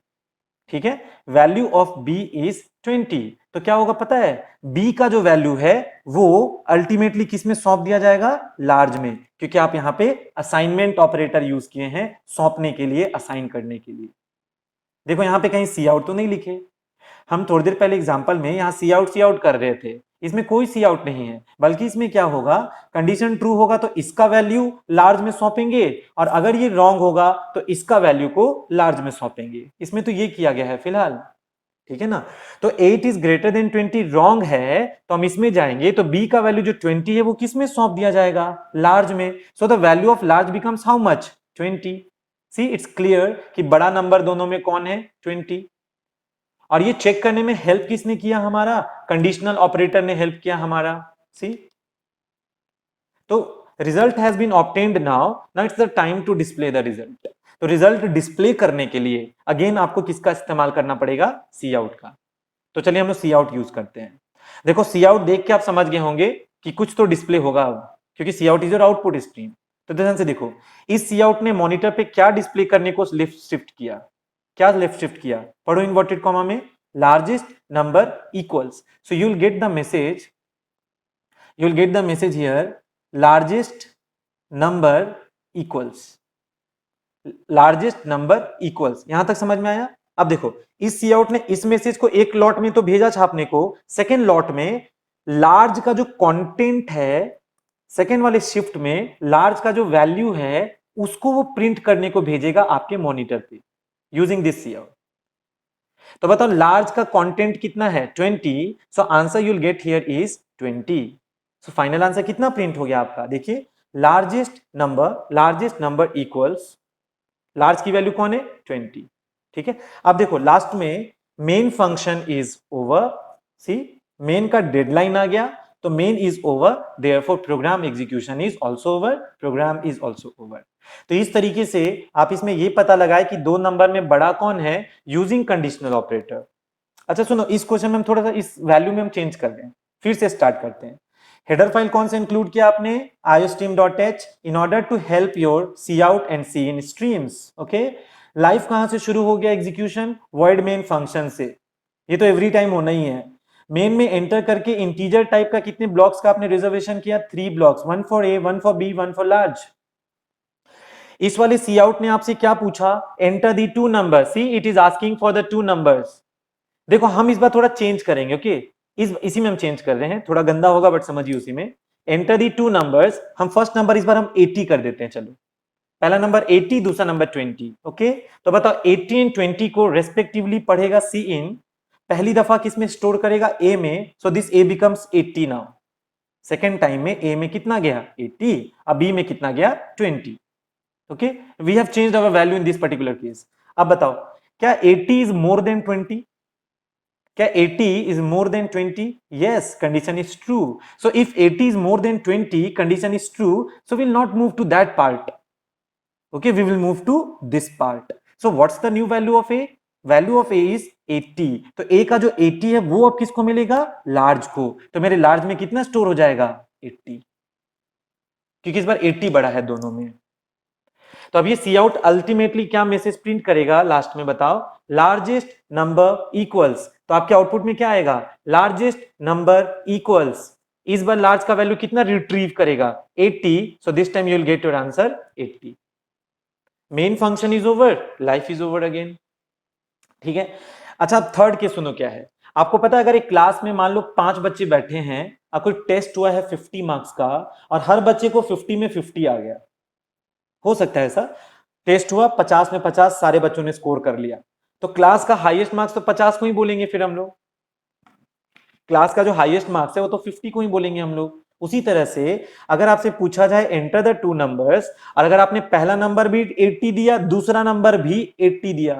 ठीक है, वैल्यू ऑफ बी इज 20। तो क्या होगा पता है? बी का जो वैल्यू है वो अल्टीमेटली किस में सौंप दिया जाएगा? लार्ज में, क्योंकि आप यहां पे असाइनमेंट ऑपरेटर यूज किए हैं सौंपने के लिए, असाइन करने के लिए। देखो यहां पे कहीं सी आउट तो नहीं लिखे, हम थोड़ी देर पहले एग्जांपल में यहां सी आउट कर रहे थे, इसमें कोई सी आउट नहीं है, बल्कि इसमें क्या होगा? कंडीशन ट्रू होगा तो इसका वैल्यू लार्ज में सौंपेंगे, और अगर ये रॉन्ग होगा तो इसका वैल्यू को लार्ज में सौंपेंगे। इसमें तो ये किया गया है फिलहाल। ठीक है ना। तो 8 इज ग्रेटर देन 20 रॉन्ग है, तो हम इसमें जाएंगे तो b का वैल्यू जो 20 है वो किस में सौंप दिया जाएगा, लार्ज में। So the value of large becomes how much, 20। See it's clear कि बड़ा नंबर दोनों में कौन है, 20। और ये चेक करने में हेल्प किसने किया, हमारा कंडीशनल ऑपरेटर ने हेल्प किया हमारा। सी, तो result has been obtained, now it's the time to display the result. तो रिजल्ट डिस्प्ले करने के लिए अगेन आपको किसका इस्तेमाल करना पड़ेगा, सी आउट का। तो चलिए हम लोग सी आउट यूज करते हैं। देखो सी आउट देख के आप समझ गए होंगे कि कुछ तो डिस्प्ले होगा अब, क्योंकि C out is your output stream. तो ध्यान से देखो, इस सी आउट ने मॉनिटर पे क्या डिस्प्ले करने को लेफ्ट शिफ्ट किया, क्या लेफ्ट शिफ्ट किया, पढ़ो इन्वर्टेड कॉमा में, largest number equals. So you will get the message, you will get the message here, largest number equals, largest number equals. यहां तक समझ में आया। अब देखो, इस सी आउट ने इस मैसेज को एक लॉट में तो भेजा छापने को, सेकेंड लॉट में लार्ज का जो कंटेंट है, सेकेंड वाले शिफ्ट में लार्ज का जो वैल्यू है उसको वो प्रिंट करने को भेजेगा आपके मॉनिटर पे यूजिंग दिस सी आउट। तो बताओ लार्ज का कंटेंट कितना है, 20। So answer you will get here is 20। So final answer कितना प्रिंट हो गया आपका, देखिए, लार्जेस्ट नंबर इक्वल्स, लार्ज की वैल्यू कौन है, 20। ठीक है। अब देखो लास्ट में main function is over. See, main का डेडलाइन आ गया, तो main is over, therefore program execution is also over, program is also over. तो इस तरीके से आप इसमें यह पता लगाए कि दो नंबर में बड़ा कौन है यूजिंग कंडीशनल ऑपरेटर। अच्छा सुनो, इस क्वेश्चन में हम थोड़ा सा इस वैल्यू में हम चेंज कर रहे हैं, फिर से स्टार्ट करते हैं। हेडर फाइल कौन से इंक्लूड किया आपने, iostream.h, in order to help your C out and C in streams. Okay, life कहां से शुरू हो गया एग्जीक्यूशन, void मेन फंक्शन से, ये तो एवरी टाइम होना ही है। मेन में एंटर करके इंटीजर टाइप का कितने ब्लॉक्स का आपने रिजर्वेशन किया, 3 blocks, 1 for A, 1 for B, 1 for large. इस वाले सी आउट ने आपसे क्या पूछा, enter the two number. See, it is asking for the two numbers. देखो हम इस बार थोड़ा चेंज करेंगे, ओके, इसी में हम चेंज कर रहे हैं, थोड़ा गंदा होगा बट समझिए उसी में। एंटर दी टू नंबर्स, हम फर्स्ट नंबर इस बार हम 80 कर देते हैं, चलो पहला नंबर 80, दूसरा नंबर 20। ओके, तो बताओ 80 एंड 20 को रेस्पेक्टिवली पढ़ेगा सी इन, पहली दफा किस में स्टोर करेगा, ए में। So this A becomes 80 now. Second time में ए में कितना गया, 80, अब बी में कितना गया, 20। Okay, we have changed our value in this particular case. अब बताओ क्या 80 इज मोर देन 20, क्या 80 is more than 20? Yes, condition is true. So if 80 is more than 20, condition is true. So we'll not move to that part. Okay, we will move to this part. So what's the new value of A? Value of A is 80. तो A का जो 80 है वो अब किसको मिलेगा, large को। तो मेरे लार्ज में कितना स्टोर हो जाएगा, 80, क्योंकि इस बार 80 बड़ा है दोनों में। तो अब ये सी आउट अल्टीमेटली क्या मैसेज प्रिंट करेगा लास्ट में, बताओ, लार्जेस्ट नंबर इक्वल्स। तो आपके आउटपुट में क्या आएगा, लार्जेस्ट नंबर इक्वल्स। इस बार लार्ज का वैल्यू कितना रिट्रीव करेगा, 80। सो this time you will get your answer 80। Main function is over, life is over again. ठीक है। अच्छा अब थर्ड केस सुनो क्या है। आपको पता है अगर एक क्लास में मान लो 5 बच्चे बैठे हैं, अब कोई टेस्ट हुआ है 50 मार्क्स का, और हर बच्चे को 50 में 50 आ गया, हो सकता है ऐसा, टेस्ट हुआ 50 में 50, सारे बच्चों ने स्कोर कर लिया, तो क्लास का हाईएस्ट मार्क्स तो 50 को ही बोलेंगे, फिर हम लोग क्लास का जो हाईएस्ट मार्क्स है वो तो 50 को ही बोलेंगे हम लोग। उसी तरह से अगर आपसे पूछा जाए एंटर द टू नंबर्स, और अगर आपने पहला नंबर भी 80 दिया, दूसरा नंबर भी 80 दिया,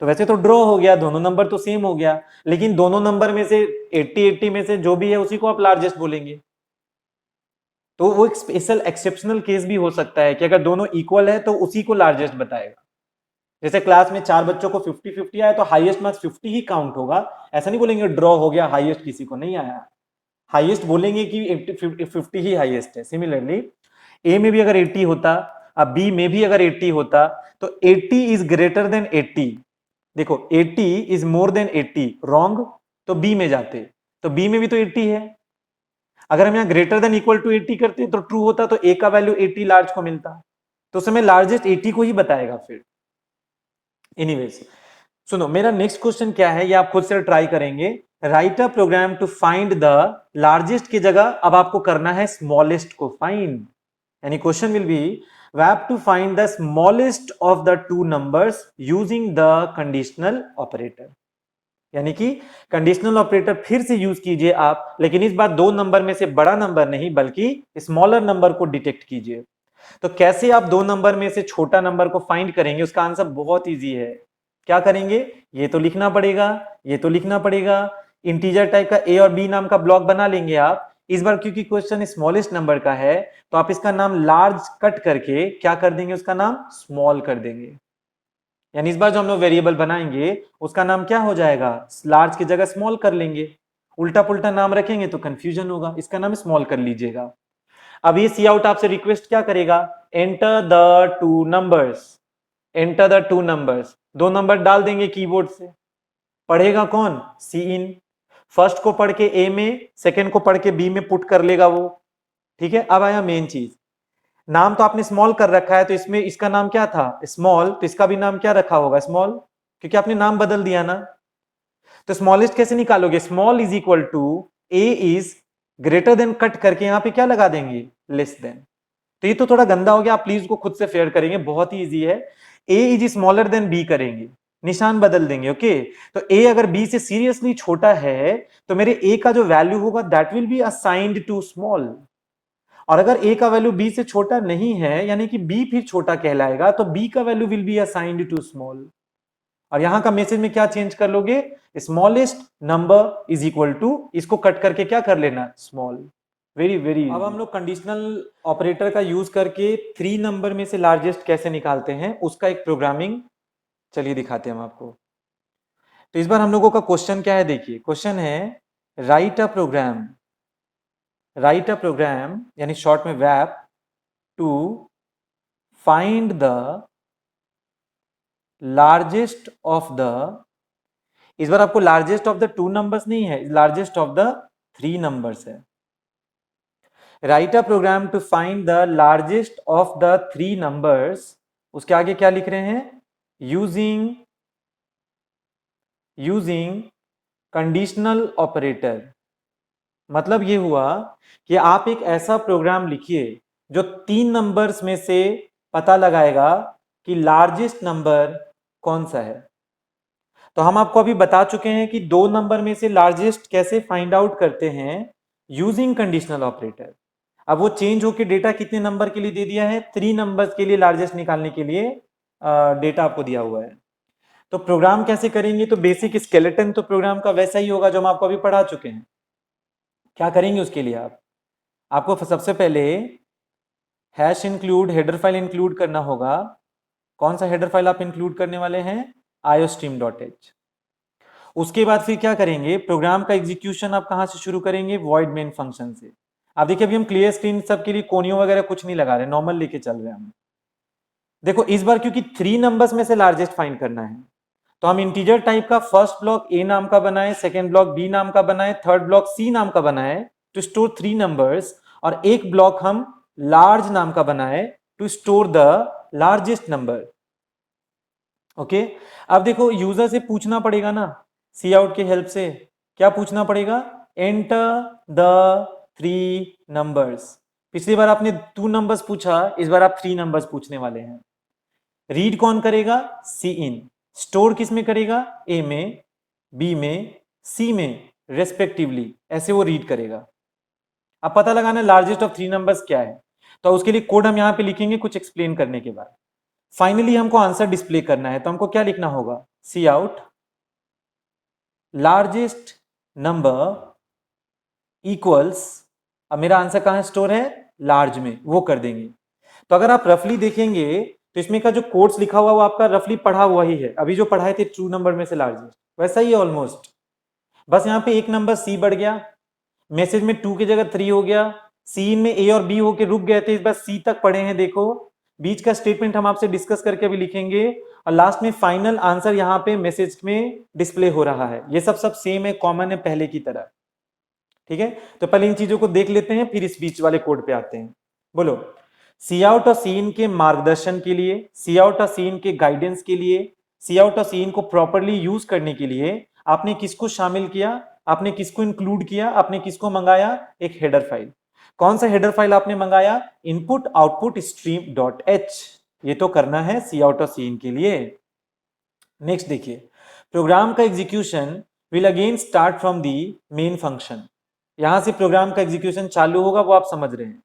तो वैसे तो ड्रॉ हो गया, दोनों नंबर तो सेम हो गया, लेकिन दोनों नंबर में से 80 में से जो भी है उसी को आप लार्जेस्ट बोलेंगे। तो वो एक स्पेशल एक्सेप्शनल केस भी हो सकता है कि अगर दोनों इक्वल है तो उसी को लार्जेस्ट बताएगा। जैसे क्लास में 4 बच्चों को 50-50 आया तो हाईएस्ट मार्क्स 50 ही काउंट होगा, ऐसा नहीं बोलेंगे ड्रॉ हो गया, हाईएस्ट किसी को नहीं आया, हाईएस्ट बोलेंगे कि 50 ही हाईएस्ट है। सिमिलरली ए में भी अगर 80 होता, अब बी में भी अगर 80 होता, तो 80 इज ग्रेटर देन 80। देखो 80 इज मोर देन 80 रॉन्ग, तो बी में जाते, तो बी में भी तो 80 है। अगर हम यहां ग्रेटर देन इक्वल टू 80 करते तो ट्रू होता, तो ए का वैल्यू 80 लार्ज को मिलता, तो उस समय लार्जेस्ट 80 को ही बताएगा फिर। एनीवेज सुनो, मेरा नेक्स्ट क्वेश्चन क्या है ये आप खुद से ट्राई करेंगे। Write a program to find the largest की जगह अब आपको करना है स्मॉलेस्ट को फाइंड, यानी question will be we have to find the smallest of the two numbers using the conditional operator. यानी कि कंडीशनल ऑपरेटर फिर से यूज कीजिए आप, लेकिन इस बार दो नंबर में से बड़ा नंबर नहीं बल्कि स्मॉलर नंबर को डिटेक्ट कीजिए। तो कैसे आप दो नंबर में से छोटा नंबर को फाइंड करेंगे, उसका आंसर बहुत इजी है। क्या करेंगे, ये तो लिखना पड़ेगा, ये तो लिखना पड़ेगा। इंटीजर टाइप का ए और बी नाम का ब्लॉक बना लेंगे आप। इस बार क्योंकि क्वेश्चन स्मॉलेस्ट नंबर का है तो आप इसका नाम लार्ज कट करके क्या कर देंगे, उसका नाम स्मॉल कर देंगे। यानी इस बार जो हम लोग वेरिएबल बनाएंगे उसका नाम क्या हो जाएगा, लार्ज की जगह स्मॉल कर लेंगे। उल्टा पुल्टा नाम रखेंगे तो कंफ्यूजन होगा, इसका नाम स्मॉल कर लीजिएगा। अब ये सी आउट आपसे रिक्वेस्ट क्या करेगा, enter the two numbers, enter the two numbers. दो नंबर डाल देंगे कीबोर्ड से। पढ़ेगा कौन, सी इन। फर्स्ट को पढ़ के ए में, सेकंड को पढ़ के बी में पुट कर लेगा वो। ठीक है, अब आया मेन चीज। नाम तो आपने स्मॉल कर रखा है तो इसमें इसका नाम क्या था, स्मॉल, तो इसका भी नाम क्या रखा होगा, स्मॉल, क्योंकि आपने नाम बदल दिया ना। तो स्मॉलेस्ट कैसे निकालोगे, small is equal to A is greater than, cut करके यहां पे क्या लगा देंगे, लेस देन। तो ये तो थोड़ा गंदा हो गया, आप प्लीज को खुद से फेयर करेंगे, बहुत ही इजी है। ए इज स्मॉलर देन बी करेंगे, निशान बदल देंगे। ओके, तो ए अगर बी से सीरियसली छोटा है तो मेरे ए का जो वैल्यू होगा that will be assigned to small. और अगर ए का वैल्यू बी से छोटा नहीं है यानी कि बी फिर छोटा कहलाएगा, तो बी का value will be assigned to small. और यहां का मैसेज में क्या चेंज कर लोगे, smallest number is equal to, इसको कट करके क्या कर लेना, स्मॉल। Very very. अब हम लोग कंडीशनल ऑपरेटर का यूज करके थ्री नंबर में से लार्जेस्ट कैसे निकालते हैं उसका एक प्रोग्रामिंग चलिए दिखाते हैं हम आपको। तो इस बार हम लोगों का क्वेश्चन क्या है, देखिए क्वेश्चन है write a program, write a program यानी शॉर्ट में वैप, to find the largest of the, इस बार आपको largest of the two numbers नहीं है, largest of the three numbers है। Write a program to find the largest of the three numbers, उसके आगे क्या लिख रहे हैं, यूजिंग कंडीशनल ऑपरेटर। मतलब ये हुआ कि आप एक ऐसा प्रोग्राम लिखिए जो तीन नंबर्स में से पता लगाएगा कि लार्जेस्ट नंबर कौन सा है। तो हम आपको अभी बता चुके हैं कि दो नंबर में से लार्जेस्ट कैसे फाइंड आउट करते हैं, यूजिंग कंडीशनल ऑपरेटर। अब वो चेंज होकर डेटा कितने नंबर के लिए दे दिया है, थ्री नंबर्स के लिए लार्जेस्ट निकालने के लिए डेटा आपको दिया हुआ है। तो प्रोग्राम कैसे करेंगे, तो बेसिक स्केलेटन तो प्रोग्राम का वैसा ही होगा जो हम आपको अभी पढ़ा चुके हैं। क्या करेंगे उसके लिए, आपको सबसे पहले hash include header file include करना होगा। कौन सा हेडर फाइल आप इंक्लूड करने वाले हैं, iostream.h। उसके बाद फिर क्या करेंगे, प्रोग्राम का एग्जीक्यूशन आप कहां से शुरू करेंगे, वॉइड मेन फंक्शन से। आप देखिए अभी हम क्लियर स्क्रीन सबके लिए कोनियों वगैरह कुछ नहीं लगा रहे, नॉर्मल लेके चल रहे हैं हम। देखो इस बार क्योंकि थ्री नंबर्स में से लार्जेस्ट फाइंड करना है तो हम इंटीजर टाइप का फर्स्ट ब्लॉक ए नाम का बनाए, सेकेंड ब्लॉक बी नाम का बनाए, थर्ड ब्लॉक सी नाम का बनाए टू स्टोर थ्री नंबर्स, और एक ब्लॉक हम लार्ज नाम का बनाए to store the largest number. Okay, अब देखो यूजर से पूछना पड़ेगा ना, सी आउट की हेल्प से क्या पूछना पड़ेगा, एंटर द थ्री नंबर्स। पिछली बार आपने टू नंबर्स पूछा, इस बार आप थ्री नंबर्स पूछने वाले हैं। रीड कौन करेगा, सी इन। स्टोर किस में करेगा, ए में, बी में, सी में रेस्पेक्टिवली, ऐसे वो रीड करेगा। अब पता लगाना लार्जेस्ट ऑफ थ्री नंबर्स क्या है, तो उसके लिए कोड हम यहां पे लिखेंगे कुछ एक्सप्लेन करने के बाद। फाइनली हमको आंसर डिस्प्ले करना है तो हमको क्या लिखना होगा, सी आउट लार्जेस्ट नंबर इक्वल्स, अब मेरा आंसर कहां स्टोर है, लार्ज में, वो कर देंगे। तो अगर आप रफली देखेंगे तो इसमें का जो कोड्स लिखा हुआ वो आपका रफली पढ़ा हुआ ही है, अभी जो पढ़ाए थे ट्रू नंबर में से लार्जेस्ट वैसा ही है ऑलमोस्ट। बस यहाँ पे एक नंबर सी बढ़ गया, मैसेज में टू की जगह थ्री हो गया, सी में ए और बी होके रुक गए थे, इस बार सी तक पढ़े हैं। देखो बीच का स्टेटमेंट हम आपसे डिस्कस करके अभी लिखेंगे, और लास्ट में फाइनल आंसर यहाँ पे मैसेज में डिस्प्ले हो रहा है। ये सब सेम है, कॉमन है पहले की तरह। ठीक है, तो पहले इन चीजों को देख लेते हैं फिर इस बीच वाले कोड पे आते हैं। बोलो, सी आउट और सी इन के मार्गदर्शन के लिए, सी आउट और सी इन के गाइडेंस के लिए, सी आउट और सी इन को प्रॉपरली यूज करने के लिए आपने किसको शामिल किया, आपने किसको इंक्लूड किया, आपने किसको मंगाया, एक हेडर फाइल। कौन सा हेडर फाइल आपने मंगाया, input output stream dot H. ये तो करना है सी आउट और सी इन के लिए। नेक्स्ट देखिए, प्रोग्राम का execution will again start from the main function. यहां से प्रोग्राम का एग्जीक्यूशन चालू होगा, वो आप समझ रहे हैं।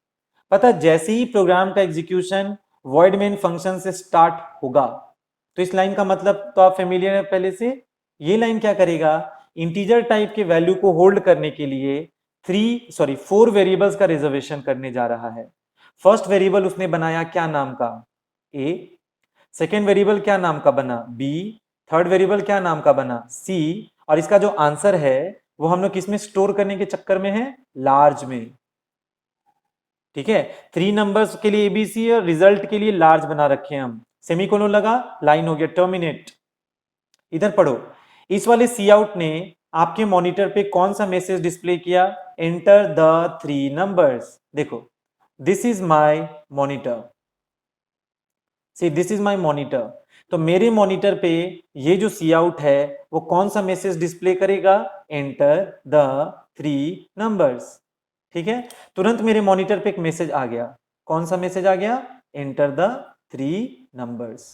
पता है, जैसे ही प्रोग्राम का एग्जीक्यूशन वॉइड मेन फंक्शन से स्टार्ट होगा, तो इस लाइन का मतलब तो आप फेमिलियर है पहले से। ये लाइन क्या करेगा, इंटीजर टाइप के वैल्यू को होल्ड करने के लिए 4 वेरिएबल्स का रिजर्वेशन करने जा रहा है। फर्स्ट वेरिएबल उसने बनाया क्या नाम का, ए। सेकेंड वेरिएबल क्या नाम का बना, बी। थर्ड वेरिएबल क्या नाम का बना, सी। और इसका जो आंसर है वो हम लोग किसमें स्टोर करने के चक्कर में है, लार्ज में। ठीक है, 3 नंबर्स के लिए एबीसी और रिजल्ट के लिए लार्ज बना रखे हैं हम। सेमीकोलन लगा, लाइन हो गया टर्मिनेट। इधर पढ़ो, इस वाले सी आउट ने आपके मॉनिटर पे कौन सा मैसेज डिस्प्ले किया, एंटर द 3 नंबर्स। देखो, this is my monitor, see this is my monitor. तो मेरे मॉनिटर पे ये जो सी आउट है वो कौन सा मैसेज डिस्प्ले करेगा, एंटर द 3 नंबर्स। ठीक है, तुरंत मेरे मॉनिटर पे एक मैसेज आ गया। कौन सा मैसेज आ गया, एंटर द 3 नंबर्स।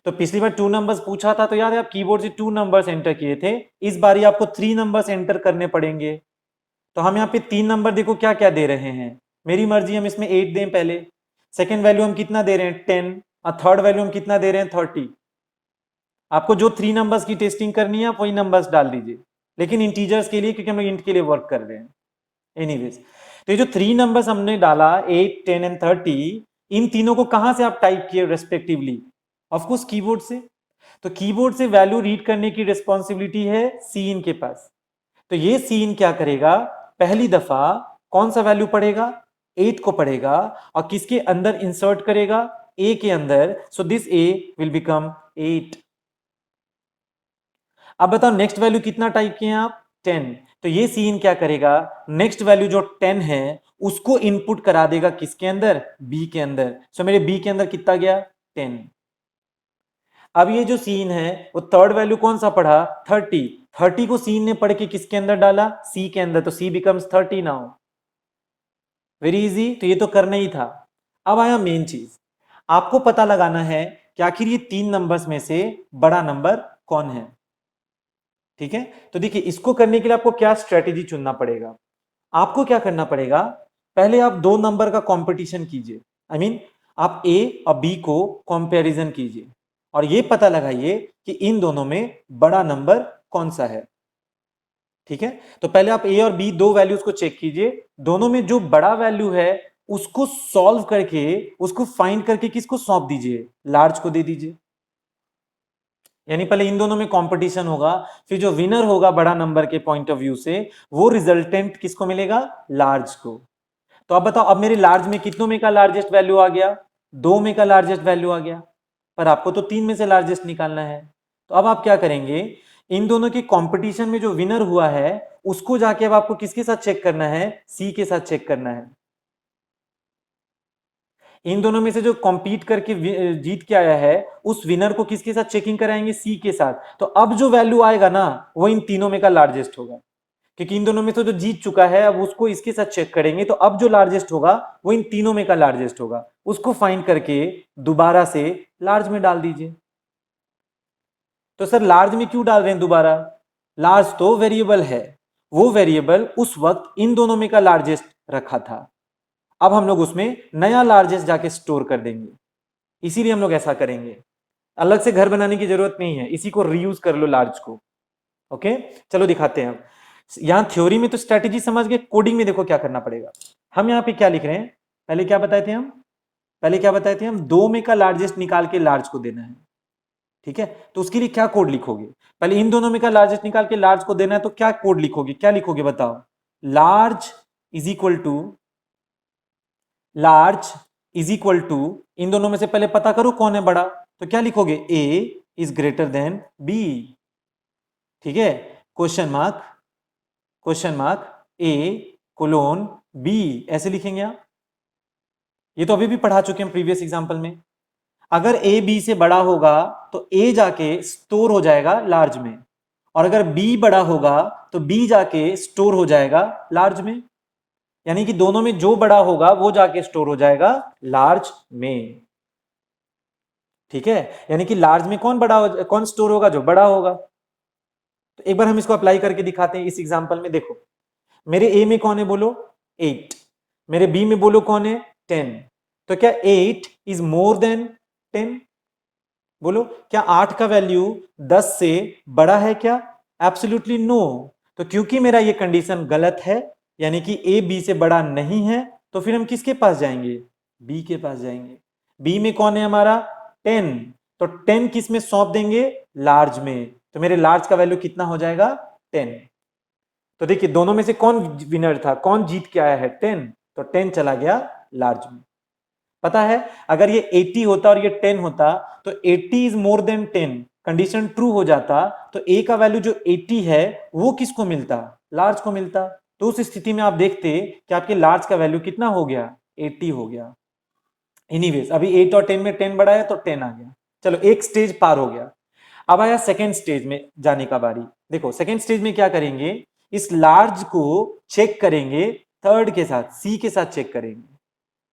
तो पिछली बार 2 नंबर्स पूछा था, तो याद है आप कीबोर्ड से 2 नंबर्स एंटर किए थे। इस बार आपको 3 नंबर्स एंटर करने पड़ेंगे। तो हम यहाँ पे 3 नंबर देखो क्या क्या दे रहे हैं, मेरी मर्जी, हम इसमें 8 दें पहले। सेकेंड वैल्यू हम कितना दे रहे हैं, 10। और थर्ड वैल्यू हम कितना दे रहे हैं, 30। आपको जो 3 नंबर्स की टेस्टिंग करनी है आप वही नंबर्स डाल दीजिए, लेकिन इंटीजर्स के लिए, क्योंकि हम इंट के लिए वर्क कर रहे हैं। एनीवेज, तो ये जो 3 नंबर्स हमने डाला, 8, 10 एंड 30, इन तीनों को कहां से आप टाइप किए रेस्पेक्टिवली, ऑफकोर्स कीबोर्ड से। तो कीबोर्ड से वैल्यू रीड करने की रिस्पॉन्सिबिलिटी है सीन के पास। तो ये सीन क्या करेगा, पहली दफा कौन सा वैल्यू पढ़ेगा, 8 को पढ़ेगा और किसके अंदर इंसर्ट करेगा, ए के अंदर। So this A will become 8। अब बताओ नेक्स्ट वैल्यू कितना टाइप किए आप, 10। तो ये सीन क्या करेगा, नेक्स्ट वैल्यू जो 10 है उसको इनपुट करा देगा किसके अंदर, बी के अंदर। सो मेरे बी के अंदर कितना गया, 10। अब ये जो सीन है वो थर्ड वैल्यू कौन सा पढ़ा, 30। 30 को सीन ने पढ़ के किसके अंदर डाला, सी के अंदर। तो सी बिकम्स 30 नाउ। वेरी इजी, तो ये तो करना ही था। अब आया मेन चीज, आपको पता लगाना है कि आखिर ये 3 नंबर्स में से बड़ा नंबर कौन है। ठीक है, तो देखिए इसको करने के लिए आपको क्या स्ट्रेटेजी चुनना पड़ेगा। आपको क्या करना पड़ेगा, पहले आप 2 नंबर का कंपटीशन कीजिए। आई मीन आप ए और बी को कंपैरिजन कीजिए और ये पता लगाइए कि इन दोनों में बड़ा नंबर कौन सा है। ठीक है, तो पहले आप ए और बी 2 वैल्यूज को चेक कीजिए, दोनों में जो बड़ा वैल्यू है उसको सॉल्व करके, उसको फाइंड करके किसको सौंप दीजिए, लार्ज को दे दीजिए। यानी पहले इन दोनों में कंपटीशन होगा, फिर जो विनर होगा बड़ा नंबर के पॉइंट ऑफ व्यू से, वो रिजल्टेंट किसको मिलेगा, लार्ज को। तो अब बताओ, अब मेरे लार्ज में कितनों में का लार्जेस्ट वैल्यू आ गया, 2 में का लार्जेस्ट वैल्यू आ गया, पर आपको तो 3 में से लार्जेस्ट निकालना है। तो अब आप क्या करेंगे, इन दोनों के कंपटीशन में जो विनर हुआ है उसको जाके अब आपको किसके साथ चेक करना है, सी के साथ चेक करना है। इन दोनों में से जो कॉम्पीट करके जीत के आया है उस विनर को किसके साथ चेकिंग कराएंगे, सी के साथ। तो अब जो वैल्यू आएगा ना वो इन तीनों में का लार्जेस्ट होगा, क्योंकि इन दोनों में से जो जीत चुका है अब उसको इसके साथ चेक करेंगे। तो अब जो लार्जेस्ट होगा वो इन तीनों में का लार्जेस्ट होगा, उसको फाइंड करके दोबारा से लार्ज में डाल दीजिए। तो सर लार्ज में क्यों डाल रहे हैं दोबारा, लार्ज तो वेरिएबल है, वो वेरिएबल उस वक्त इन दोनों में का लार्जेस्ट रखा था, अब हम लोग उसमें नया लार्जेस्ट जाके स्टोर कर देंगे, इसीलिए हम लोग ऐसा करेंगे। अलग से घर बनाने की जरूरत नहीं है, इसी को रीयूज कर लो लार्ज को। ओके, चलो दिखाते हैं। यहां थ्योरी में तो स्ट्रेटेजी समझ गए, कोडिंग में देखो क्या करना पड़ेगा। हम यहां पे क्या लिख रहे हैं, पहले क्या बताए थे हम, पहले क्या बताए थे हम, 2 में का लार्जेस्ट निकाल के लार्ज को देना है। ठीक है, तो उसके लिए क्या कोड लिखोगे, पहले इन दोनों में का लार्जेस्ट निकाल के लार्ज को देना है, तो क्या कोड लिखोगे, क्या लिखोगे बताओ, large is equal to, large is equal to, इन दोनों में से पहले पता करो कौन है बड़ा, तो क्या लिखोगे, ए इज ग्रेटर देन बी। ठीक है, क्वेश्चन मार्क, क्वेश्चन मार्क, ए कोलोन बी, ऐसे लिखेंगे आप। ये तो अभी भी पढ़ा चुके हैं प्रीवियस एग्जांपल में। अगर ए बी से बड़ा होगा तो ए जाके स्टोर हो जाएगा लार्ज में, और अगर बी बड़ा होगा तो बी जाके स्टोर हो जाएगा लार्ज में। यानी कि दोनों में जो बड़ा होगा वो जाके स्टोर हो जाएगा लार्ज में। ठीक है, यानी कि लार्ज में कौन बड़ा कौन स्टोर होगा, जो बड़ा होगा। तो एक बार हम इसको अप्लाई करके दिखाते हैं इस एग्जांपल में। देखो मेरे ए में कौन है बोलो 8, मेरे बी में बोलो कौन है 10। तो क्या 8 इज मोर देन 10? बोलो क्या 8 का वैल्यू 10 से बड़ा है क्या? Absolutely no. तो क्योंकि मेरा ये कंडीशन गलत है, यानी कि ए बी से बड़ा नहीं है, तो फिर हम किसके पास जाएंगे? बी के पास जाएंगे। बी में कौन है हमारा 10, तो 10 किस में सौंप देंगे? लार्ज में। तो मेरे लार्ज का वैल्यू कितना हो जाएगा? 10। तो देखिए दोनों में से कौन विनर था, कौन जीत के आया है? 10। तो 10 चला गया लार्ज में। पता है अगर ये 80 होता और ये 10 होता तो 80 is more than 10 condition true हो जाता, तो ए का वैल्यू जो 80 है वो किसको मिलता? लार्ज को मिलता। तो उस स्थिति में आप देखते कि आपके लार्ज का वैल्यू कितना हो गया? 80 हो गया। एनीवेज अभी 8 और 10 में 10 बढ़ाया तो 10 आ गया। चलो एक स्टेज पार हो गया। अब आया सेकेंड स्टेज में जाने का बारी। देखो सेकेंड स्टेज में क्या करेंगे, इस लार्ज को चेक करेंगे थर्ड के साथ, सी के साथ चेक करेंगे।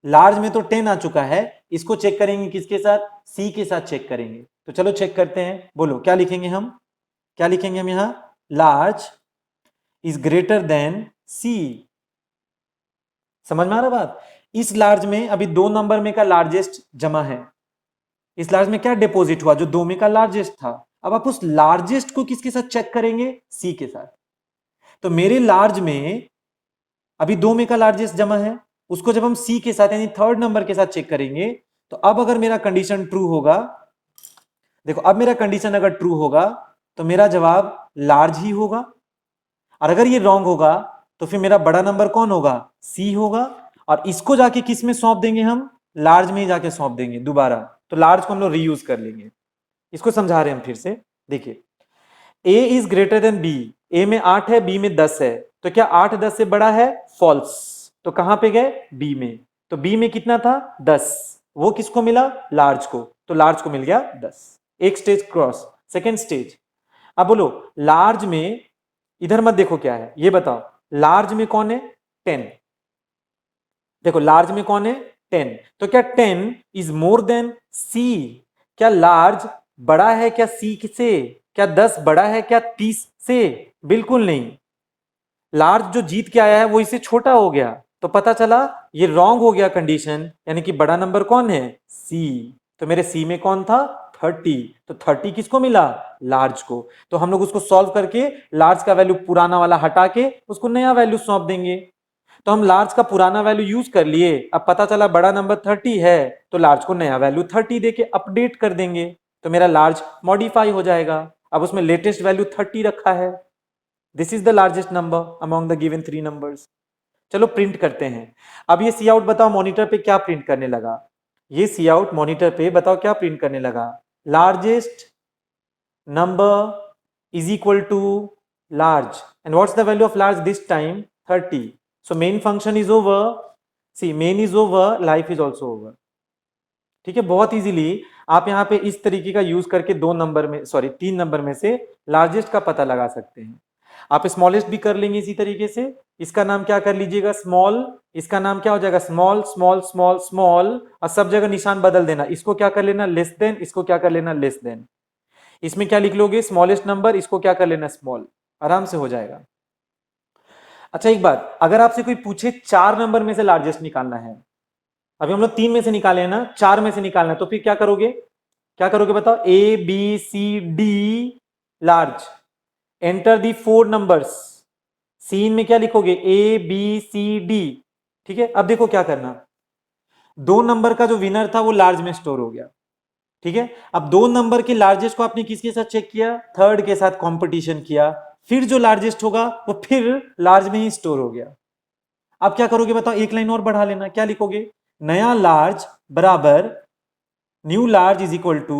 लार्ज में तो 10 आ चुका है, इसको चेक करेंगे किसके साथ? सी के साथ चेक करेंगे। तो चलो चेक करते हैं। बोलो क्या लिखेंगे हम? क्या लिखेंगे हम यहां? लार्ज इज ग्रेटर देन सी। समझ में आ रहा बात? इस लार्ज में अभी 2 नंबर में का लार्जेस्ट जमा है। इस लार्ज में क्या डिपॉजिट हुआ? जो 2 में का लार्जेस्ट था। अब आप उस लार्जेस्ट को किसके साथ चेक करेंगे? सी के साथ। तो मेरे लार्ज में अभी 2 में का लार्जेस्ट जमा है, उसको जब हम सी के साथ यानी थर्ड नंबर के साथ चेक करेंगे, तो अब अगर मेरा कंडीशन ट्रू होगा, देखो अब मेरा कंडीशन अगर ट्रू होगा तो मेरा जवाब लार्ज ही होगा। और अगर ये रॉन्ग होगा तो फिर मेरा बड़ा नंबर कौन होगा? सी होगा। और इसको जाके किस में सौंप देंगे हम? लार्ज में ही जाके सौंप देंगे दोबारा। तो लार्ज को हम लोग रीयूज कर लेंगे। इसको समझा रहे हैं हम फिर से। देखिए ए इज ग्रेटर देन बी। ए में 8 है, बी में 10 है। तो क्या 8 10 से बड़ा है? फॉल्स। तो कहां पे गए? बी में। तो बी में कितना था? 10। वो किसको मिला? लार्ज को। तो लार्ज को मिल गया 10। एक स्टेज क्रॉस। Second stage. अब बोलो लार्ज में, इधर मत देखो क्या है, ये बताओ लार्ज में कौन है? 10। देखो लार्ज में कौन है? 10। तो क्या 10 इज मोर देन सी? क्या लार्ज बड़ा है क्या सी से? क्या 10 बड़ा है क्या 30 से? बिल्कुल नहीं। लार्ज जो जीत के आया है वो इससे छोटा हो गया। तो पता चला ये रॉन्ग हो गया कंडीशन, यानी कि बड़ा नंबर कौन है? सी। तो मेरे सी में कौन था? 30। तो 30 किसको मिला? लार्ज को। तो हम लोग उसको सॉल्व करके लार्ज का वैल्यू पुराना वाला हटा के उसको नया वैल्यू सौंप देंगे। तो हम लार्ज का पुराना वैल्यू यूज कर लिए। अब पता चला बड़ा नंबर 30 है, तो लार्ज को नया वैल्यू 30 देके अपडेट कर देंगे। तो मेरा लार्ज मॉडिफाई हो जाएगा। अब उसमें लेटेस्ट वैल्यू 30 रखा है। This is the largest number among the given 3 numbers. चलो प्रिंट करते हैं। अब ये सी आउट बताओ मॉनिटर पे क्या प्रिंट करने लगा? ये सी आउट मॉनिटर पे बताओ क्या प्रिंट करने लगा? Largest number is equal to large. And what's the value of large this time? 30। So main function is over. See main is over, life is also over. ठीक है, बहुत इजीली आप यहां पे इस तरीके का यूज करके 2 नंबर में, सॉरी 3 नंबर में से लार्जेस्ट का पता लगा सकते हैं। आप स्मॉलेस्ट भी कर लेंगे इसी तरीके से। इसका नाम क्या कर लीजिएगा? स्मॉल। इसका नाम क्या हो जाएगा? Small small small small. और सब जगह निशान बदल देना। इसको क्या कर लेना? Less than. इसको क्या कर लेना? Less than. इसमें क्या लिख लोगे? Smallest number. इसको क्या कर लेना? स्मॉल। आराम से हो जाएगा। अच्छा एक बात, अगर आपसे कोई पूछे 4 नंबर में से लार्जेस्ट निकालना है, अभी हम लोग 3 में से निकाले हैं ना, 4 में से निकालना है, तो फिर क्या करोगे? क्या करोगे बताओ? A B C D large. Enter the 4 numbers. C in में क्या लिखोगे? A B C D. ठीक है, अब देखो क्या करना। 2 नंबर का जो विनर था वो लार्ज में स्टोर हो गया। ठीक है, अब 2 नंबर के लार्जेस्ट को आपने किसके साथ चेक किया? थर्ड के साथ कंपटीशन किया। फिर जो लार्जेस्ट होगा वो फिर लार्ज में ही स्टोर हो गया। अब क्या करोगे बताओ? एक लाइन और बढ़ा लेना। क्या लिखोगे? नया लार्ज बराबर new large is equal to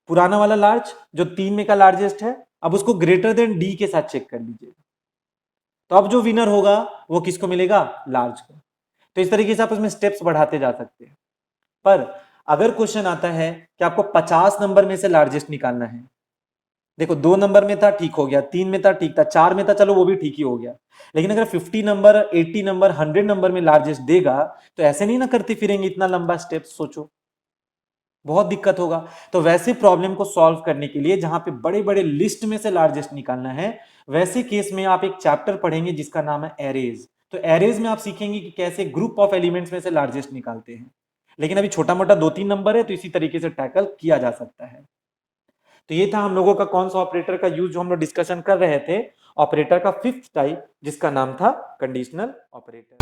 पुराना वाला लार्ज जो 3 में का लार्जेस्ट है। अब उसको ग्रेटर देन डी के साथ चेक कर लीजिए। तो अब जो विनर होगा वो किसको मिलेगा? लार्ज को। तो इस तरीके से आप उसमें स्टेप्स बढ़ाते जा सकते हैं। पर अगर क्वेश्चन आता है कि आपको 50 नंबर में से लार्जेस्ट निकालना है, देखो 2 नंबर में था ठीक हो गया, 3 में था ठीक था, 4 में था चलो वो भी ठीक ही हो गया, लेकिन अगर 50 नंबर, 80 नंबर, 100 नंबर में लार्जेस्ट देगा तो ऐसे नहीं ना करते फिरेंगे इतना लंबा स्टेप। सोचो बहुत दिक्कत होगा। तो वैसे प्रॉब्लम को सॉल्व करने के लिए जहां पे बड़े बड़े लिस्ट में से लार्जेस्ट निकालना है, वैसे केस में आप एक चैप्टर पढ़ेंगे जिसका नाम है एरेज। तो एरेज में आप सीखेंगे कि कैसे ग्रुप ऑफ एलिमेंट्स में से लार्जेस्ट निकालते हैं। लेकिन अभी छोटा मोटा 2-3 नंबर है तो इसी तरीके से टैकल किया जा सकता है। तो ये था हम लोगों का कौन सा ऑपरेटर का यूज जो हम लोग डिस्कशन कर रहे थे, ऑपरेटर का फिफ्थ टाइप जिसका नाम था कंडीशनल ऑपरेटर।